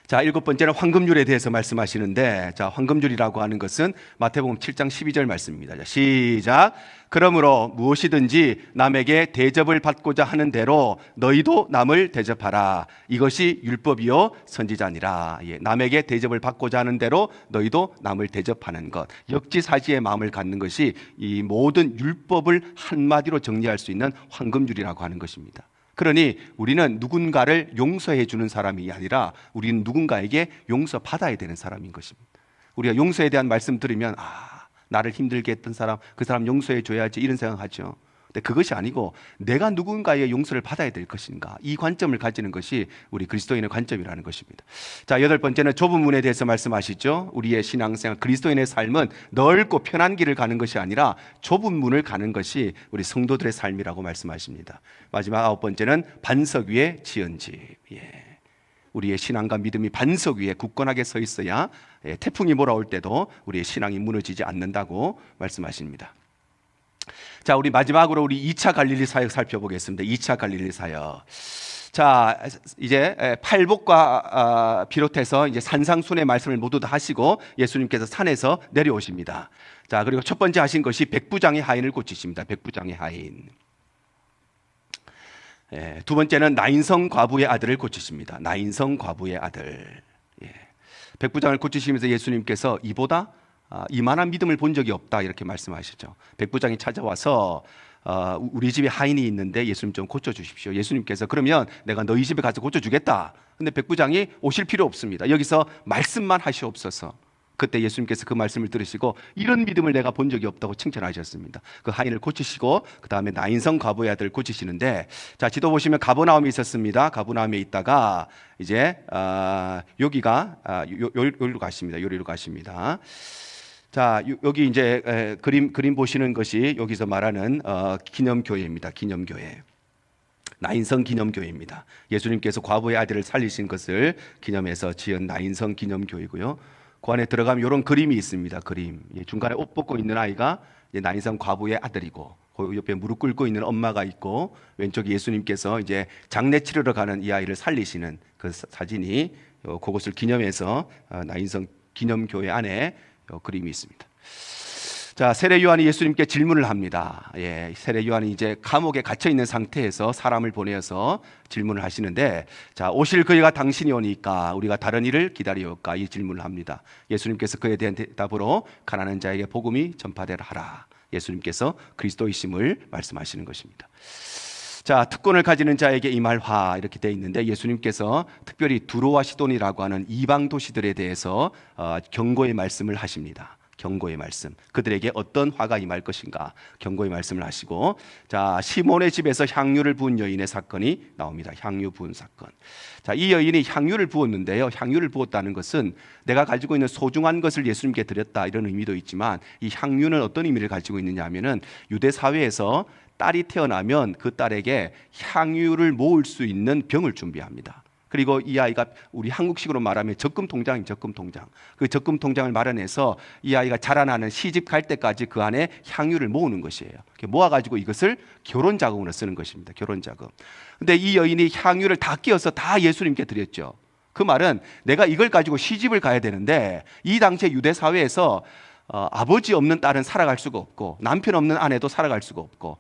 자, 일곱 번째는 황금률에 대해서 말씀하시는데, 자, 황금률이라고 하는 것은 마태복음 7장 12절 말씀입니다. 자, 시작. 그러므로 무엇이든지 남에게 대접을 받고자 하는 대로 너희도 남을 대접하라. 이것이 율법이요 선지자니라. 예, 남에게 대접을 받고자 하는 대로 너희도 남을 대접하는 것, 역지사지의 마음을 갖는 것이 이 모든 율법을 한마디로 정리할 수 있는 황금률이라고 하는 것입니다. 그러니 우리는 누군가를 용서해 주는 사람이 아니라 우리는 누군가에게 용서받아야 되는 사람인 것입니다. 우리가 용서에 대한 말씀 들으면 나를 힘들게 했던 사람, 그 사람 용서해 줘야지 이런 생각하죠. 근데 그것이 아니고 내가 누군가의 용서를 받아야 될 것인가, 이 관점을 가지는 것이 우리 그리스도인의 관점이라는 것입니다. 자, 여덟 번째는 좁은 문에 대해서 말씀하시죠. 우리의 신앙생활, 그리스도인의 삶은 넓고 편한 길을 가는 것이 아니라 좁은 문을 가는 것이 우리 성도들의 삶이라고 말씀하십니다. 마지막 아홉 번째는 반석 위에 지은 집. 예. 우리의 신앙과 믿음이 반석 위에 굳건하게 서 있어야 태풍이 몰아올 때도 우리의 신앙이 무너지지 않는다고 말씀하십니다. 자, 우리 마지막으로 우리 2차 갈릴리 사역 살펴보겠습니다. 2차 갈릴리 사역. 자, 이제 팔복과 비롯해서 이제 산상순의 말씀을 모두 다 하시고 예수님께서 산에서 내려오십니다. 자, 그리고 첫 번째 하신 것이 백부장의 하인을 고치십니다. 백부장의 하인. 두 번째는 나인성 과부의 아들을 고치십니다. 나인성 과부의 아들. 백부장을 고치시면서 예수님께서 이보다 이만한 믿음을 본 적이 없다 이렇게 말씀하시죠. 백부장이 찾아와서 우리 집에 하인이 있는데 예수님 좀 고쳐주십시오. 예수님께서 그러면 내가 너희 집에 가서 고쳐주겠다. 근데 백부장이 오실 필요 없습니다. 여기서 말씀만 하시옵소서. 그때 예수님께서 그 말씀을 들으시고 이런 믿음을 내가 본 적이 없다고 칭찬하셨습니다. 그 하인을 고치시고 그 다음에 나인성 과부의 아들을 고치시는데, 자, 지도 보시면 가버나움이 있었습니다. 가버나움에 있다가 이제 여기가 요리로 가십니다. 요리로 가십니다. 자, 여기 이제 그림 보시는 것이 여기서 말하는 기념교회입니다. 기념교회. 나인성 기념교회입니다. 예수님께서 과부의 아들을 살리신 것을 기념해서 지은 나인성 기념교회고요. 그 안에 들어가면 이런 그림이 있습니다. 그림. 중간에 옷 벗고 있는 아이가 나인성 과부의 아들이고, 그 옆에 무릎 꿇고 있는 엄마가 있고, 왼쪽에 예수님께서 이제 장례 치르러 가는 이 아이를 살리시는 그 사진이 그것을 기념해서 나인성 기념교회 안에 그림이 있습니다. 자, 세례 요한이 예수님께 질문을 합니다. 세례 요한이 이제 감옥에 갇혀 있는 상태에서 사람을 보내어서 질문을 하시는데, 자, 오실 그이가 당신이 오니까 우리가 다른 일을 기다리올까, 이 질문을 합니다. 예수님께서 그에 대한 대답으로 가난한 자에게 복음이 전파되라 하라. 예수님께서 그리스도이심을 말씀하시는 것입니다. 자, 특권을 가지는 자에게 임할 이렇게 되어 있는데, 예수님께서 특별히 두로와 시돈이라고 하는 이방 도시들에 대해서 경고의 말씀을 하십니다. 경고의 말씀, 그들에게 어떤 화가 임할 것인가 경고의 말씀을 하시고, 자, 시몬의 집에서 향유를 부은 여인의 사건이 나옵니다. 향유 부은 사건. 자, 이 여인이 향유를 부었는데요, 향유를 부었다는 것은 내가 가지고 있는 소중한 것을 예수님께 드렸다 이런 의미도 있지만, 이 향유는 어떤 의미를 가지고 있느냐 하면은 유대 사회에서 딸이 태어나면 그 딸에게 향유를 모을 수 있는 병을 준비합니다. 그리고 이 아이가 우리 한국식으로 말하면 적금 통장인 적금 통장. 그 적금 통장을 마련해서 이 아이가 자라나는 시집 갈 때까지 그 안에 향유를 모으는 것이에요. 모아가지고 이것을 결혼 자금으로 쓰는 것입니다. 결혼 자금. 근데 이 여인이 향유를 다 끼워서 다 예수님께 드렸죠. 그 말은 내가 이걸 가지고 시집을 가야 되는데, 이 당시에 유대 사회에서 아버지 없는 딸은 살아갈 수가 없고, 남편 없는 아내도 살아갈 수가 없고,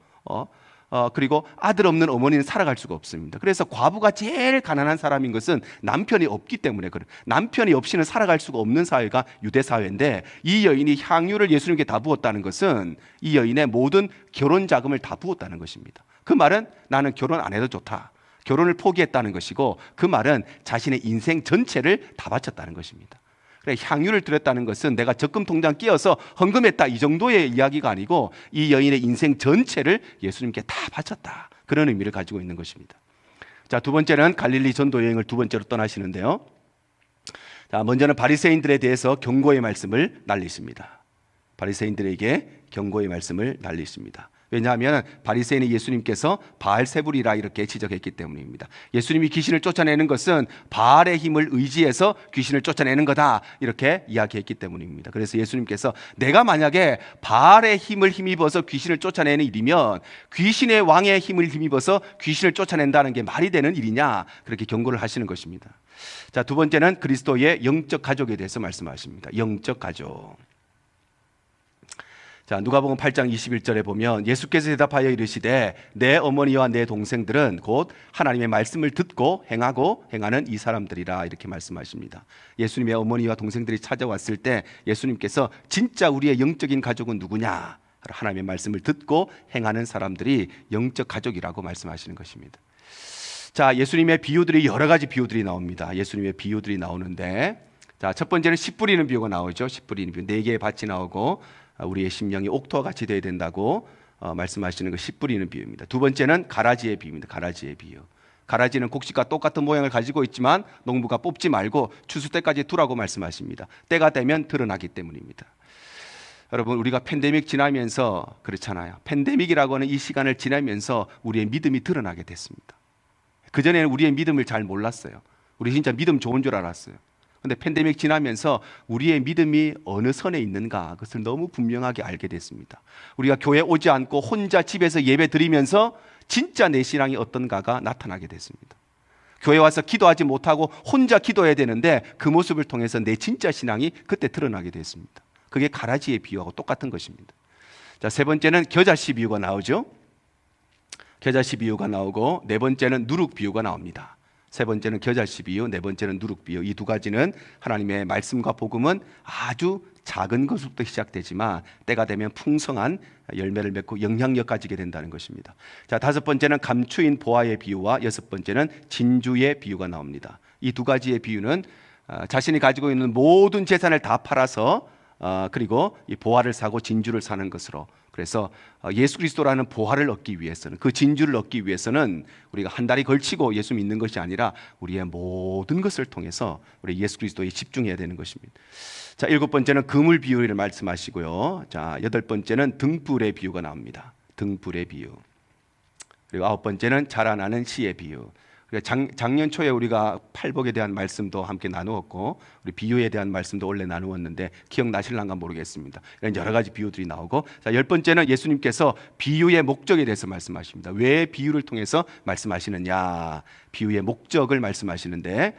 그리고 아들 없는 어머니는 살아갈 수가 없습니다. 그래서 과부가 제일 가난한 사람인 것은 남편이 없기 때문에 그래요. 남편이 없이는 살아갈 수가 없는 사회가 유대 사회인데, 이 여인이 향유를 예수님께 다 부었다는 것은 이 여인의 모든 결혼 자금을 다 부었다는 것입니다. 그 말은 나는 결혼 안 해도 좋다, 결혼을 포기했다는 것이고, 그 말은 자신의 인생 전체를 다 바쳤다는 것입니다. 그래, 향유를 드렸다는 것은 내가 적금 통장 끼어서 헌금했다 이 정도의 이야기가 아니고, 이 여인의 인생 전체를 예수님께 다 바쳤다, 그런 의미를 가지고 있는 것입니다. 자, 두 번째는 갈릴리 전도 여행을 두 번째로 떠나시는데요. 자, 먼저는 바리새인들에 대해서 경고의 말씀을 날리십니다. 바리새인들에게 경고의 말씀을 날리십니다. 왜냐하면 바리새인이 예수님께서 바알세불이라 이렇게 지적했기 때문입니다. 예수님이 귀신을 쫓아내는 것은 바알의 힘을 의지해서 귀신을 쫓아내는 거다 이렇게 이야기했기 때문입니다. 그래서 예수님께서 내가 만약에 바알의 힘을 힘입어서 귀신을 쫓아내는 일이면 귀신의 왕의 힘을 힘입어서 귀신을 쫓아낸다는 게 말이 되는 일이냐 그렇게 경고를 하시는 것입니다. 자, 두 번째는 그리스도의 영적 가족에 대해서 말씀하십니다. 영적 가족. 자, 누가복음 8장 21절에 보면 예수께서 대답하여 이르시되 내 어머니와 내 동생들은 곧 하나님의 말씀을 듣고 행하고 행하는 이 사람들이라 이렇게 말씀하십니다. 예수님의 어머니와 동생들이 찾아왔을 때 예수님께서 진짜 우리의 영적인 가족은 누구냐? 하나님의 말씀을 듣고 행하는 사람들이 영적 가족이라고 말씀하시는 것입니다. 자, 예수님의 비유들이 여러 가지 비유들이 나옵니다. 예수님의 비유들이 나오는데 자, 첫 번째는 씨 뿌리는 비유가 나오죠. 씨 뿌리는 비유. 4개의 밭이 나오고 우리의 심령이 옥토와 같이 되어야 된다고 말씀하시는 그 씨 뿌리는 비유입니다. 두 번째는 가라지의 비유입니다. 가라지의 비유. 가라지는 곡식과 똑같은 모양을 가지고 있지만 농부가 뽑지 말고 추수 때까지 두라고 말씀하십니다. 때가 되면 드러나기 때문입니다. 여러분, 우리가 팬데믹 지나면서 그렇잖아요. 팬데믹이라고 하는 이 시간을 지나면서 우리의 믿음이 드러나게 됐습니다. 그전에는 우리의 믿음을 잘 몰랐어요. 우리 진짜 믿음 좋은 줄 알았어요. 그런데 팬데믹 지나면서 우리의 믿음이 어느 선에 있는가 그것을 너무 분명하게 알게 됐습니다. 우리가 교회 오지 않고 혼자 집에서 예배 드리면서 진짜 내 신앙이 어떤가가 나타나게 됐습니다. 교회 와서 기도하지 못하고 혼자 기도해야 되는데 그 모습을 통해서 내 진짜 신앙이 그때 드러나게 됐습니다. 그게 가라지의 비유하고 똑같은 것입니다. 자, 세 번째는 겨자씨 비유가 나오죠. 겨자씨 비유가 나오고 네 번째는 누룩 비유가 나옵니다. 세 번째는 겨자씨 비유, 네 번째는 누룩 비유. 이 두 가지는 하나님의 말씀과 복음은 아주 작은 것부터 시작되지만 때가 되면 풍성한 열매를 맺고 영향력 가지게 된다는 것입니다. 자, 다섯 번째는 감추인 보화의 비유와 여섯 번째는 진주의 비유가 나옵니다. 이 두 가지의 비유는 자신이 가지고 있는 모든 재산을 다 팔아서 그리고 이 보화를 사고 진주를 사는 것으로, 그래서 예수 그리스도라는 보화를 얻기 위해서는, 그 진주를 얻기 위해서는 우리가 한 달이 걸치고 예수 믿는 것이 아니라 우리의 모든 것을 통해서 우리 예수 그리스도에 집중해야 되는 것입니다. 자, 일곱 번째는 그물 비유를 말씀하시고요. 자, 여덟 번째는 등불의 비유가 나옵니다. 등불의 비유. 그리고 아홉 번째는 자라나는 씨의 비유. 작년 초에 우리가 팔복에 대한 말씀도 함께 나누었고 우리 비유에 대한 말씀도 원래 나누었는데 기억나실란가 모르겠습니다. 이런 여러 가지 비유들이 나오고, 자, 열 번째는 예수님께서 비유의 목적에 대해서 말씀하십니다. 왜 비유를 통해서 말씀하시느냐, 비유의 목적을 말씀하시는데,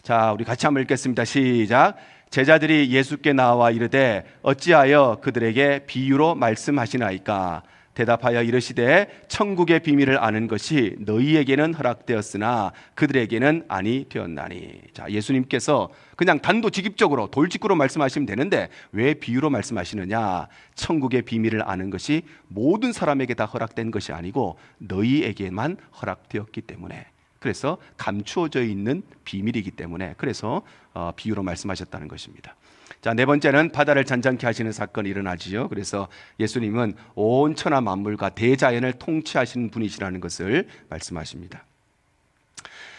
자, 우리 같이 한번 읽겠습니다. 시작. 제자들이 예수께 나와 이르되 어찌하여 그들에게 비유로 말씀하시나이까? 대답하여 이르시되 천국의 비밀을 아는 것이 너희에게는 허락되었으나 그들에게는 아니 되었나니. 자, 예수님께서 그냥 단도직입적으로 돌직구로 말씀하시면 되는데 왜 비유로 말씀하시느냐? 천국의 비밀을 아는 것이 모든 사람에게 다 허락된 것이 아니고 너희에게만 허락되었기 때문에, 그래서 감추어져 있는 비밀이기 때문에 그래서 비유로 말씀하셨다는 것입니다. 자, 네 번째는 바다를 잔잔케 하시는 사건이 일어나지요. 그래서 예수님은 온 천하 만물과 대자연을 통치하시는 분이시라는 것을 말씀하십니다.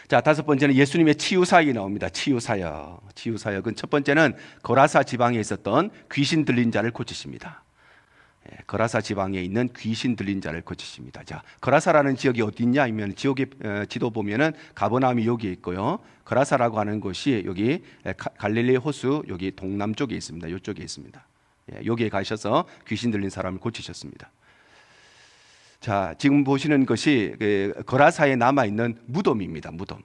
자, 다섯 번째는 예수님의 치유사역이 나옵니다. 치유사역. 치유사역은 첫 번째는 거라사 지방에 있었던 귀신 들린 자를 고치십니다. 거라사 지방에 있는 귀신 들린 자를 고치십니다. 자, 거라사라는 지역이 어디 있냐 하면 지역의 지도 보면은 가버나움이 여기에 있고요. 거라사라고 하는 곳이 여기 갈릴리 호수 여기 동남쪽에 있습니다. 이쪽에 있습니다. 여기에 가셔서 귀신 들린 사람을 고치셨습니다. 자, 지금 보시는 것이 거라사에 남아 있는 무덤입니다. 무덤.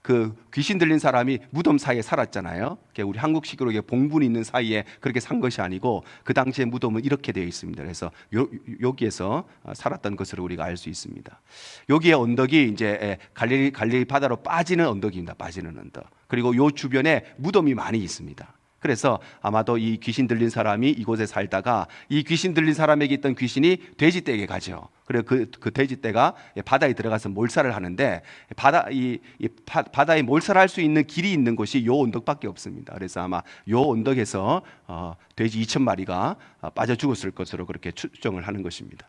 그 귀신 들린 사람이 무덤 사이에 살았잖아요. 우리 한국식으로 봉분이 있는 사이에 그렇게 산 것이 아니고 그 당시에 무덤은 이렇게 되어 있습니다. 그래서 여기에서 살았던 것으로 우리가 알 수 있습니다. 여기에 언덕이 이제 갈릴리 바다로 빠지는 언덕입니다. 빠지는 언덕. 그리고 요 주변에 무덤이 많이 있습니다. 그래서 아마도 이 귀신 들린 사람이 이곳에 살다가 이 귀신 들린 사람에게 있던 귀신이 돼지떼에게 가죠. 그리고 그 돼지떼가 바다에 들어가서 몰살을 하는데 바다에 몰살할 수 있는 길이 있는 곳이 요 언덕밖에 없습니다. 그래서 아마 요 언덕에서 돼지 2,000마리가 빠져 죽었을 것으로 그렇게 추정을 하는 것입니다.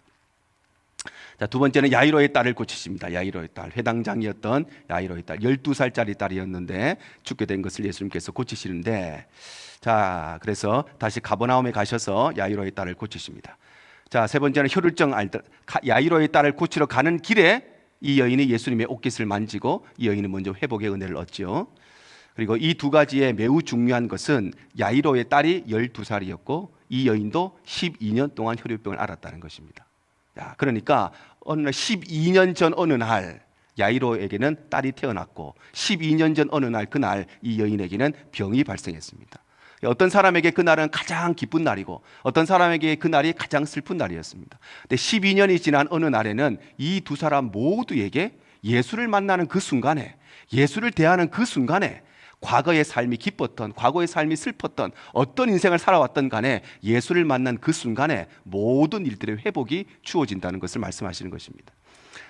자, 두 번째는 야이로의 딸을 고치십니다. 야이로의 딸, 회당장이었던 야이로의 딸, 12살짜리 딸이었는데 죽게 된 것을 예수님께서 고치시는데, 자, 그래서 다시 가버나움에 가셔서 야이로의 딸을 고치십니다. 자, 세 번째는 혈루증 야이로의 딸을 고치러 가는 길에 이 여인이 예수님의 옷깃을 만지고 이 여인은 먼저 회복의 은혜를 얻지요. 그리고 이 두 가지에 매우 중요한 것은 야이로의 딸이 12살이었고 이 여인도 12년 동안 혈류병을 앓았다는 것입니다. 야, 그러니까 어느 날 12년 전 어느 날 야이로에게는 딸이 태어났고 12년 전 어느 날 그날 이 여인에게는 병이 발생했습니다. 어떤 사람에게 그날은 가장 기쁜 날이고 어떤 사람에게 그날이 가장 슬픈 날이었습니다. 근데 12년이 지난 어느 날에는 이 두 사람 모두에게 예수를 만나는 그 순간에, 예수를 대하는 그 순간에 과거의 삶이 기뻤던, 과거의 삶이 슬펐던, 어떤 인생을 살아왔던 간에 예수를 만난 그 순간에 모든 일들의 회복이 주어진다는 것을 말씀하시는 것입니다.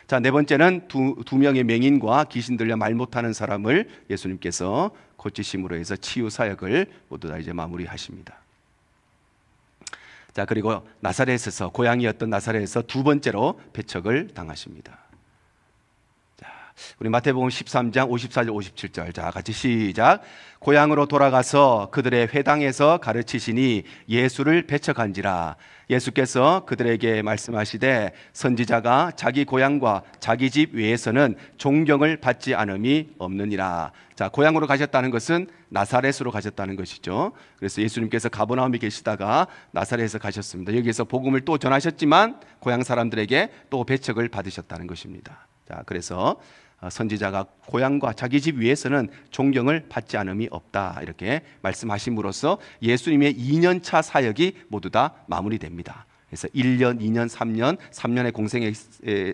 자, 네 번째는 두 명의 맹인과 귀신 들려 말 못하는 사람을 예수님께서 고치심으로 해서 치유 사역을 모두 다 이제 마무리하십니다. 자, 그리고 나사렛에서, 고향이었던 나사렛에서 두 번째로 배척을 당하십니다. 우리 마태복음 13장 54절 57절, 자, 같이 시작. 고향으로 돌아가서 그들의 회당에서 가르치시니 예수를 배척한지라. 예수께서 그들에게 말씀하시되 선지자가 자기 고향과 자기 집 외에서는 존경을 받지 않음이 없느니라. 자, 고향으로 가셨다는 것은 나사렛으로 가셨다는 것이죠. 그래서 예수님께서 가버나움에 계시다가 나사렛에서 가셨습니다. 여기에서 복음을 또 전하셨지만 고향 사람들에게 또 배척을 받으셨다는 것입니다. 자, 그래서 선지자가 고향과 자기 집 위에서는 존경을 받지 않음이 없다, 이렇게 말씀하심으로써 예수님의 2년차 사역이 모두 다 마무리됩니다. 그래서 1년, 2년, 3년의 공생의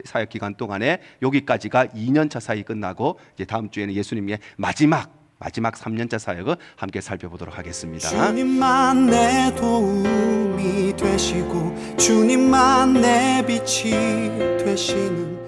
사역 기간 동안에 여기까지가 2년차 사역이 끝나고 이제 다음 주에는 예수님의 마지막 3년차 사역을 함께 살펴보도록 하겠습니다. 주님만 내 도움이 되시고 주님만 내 빛이 되시는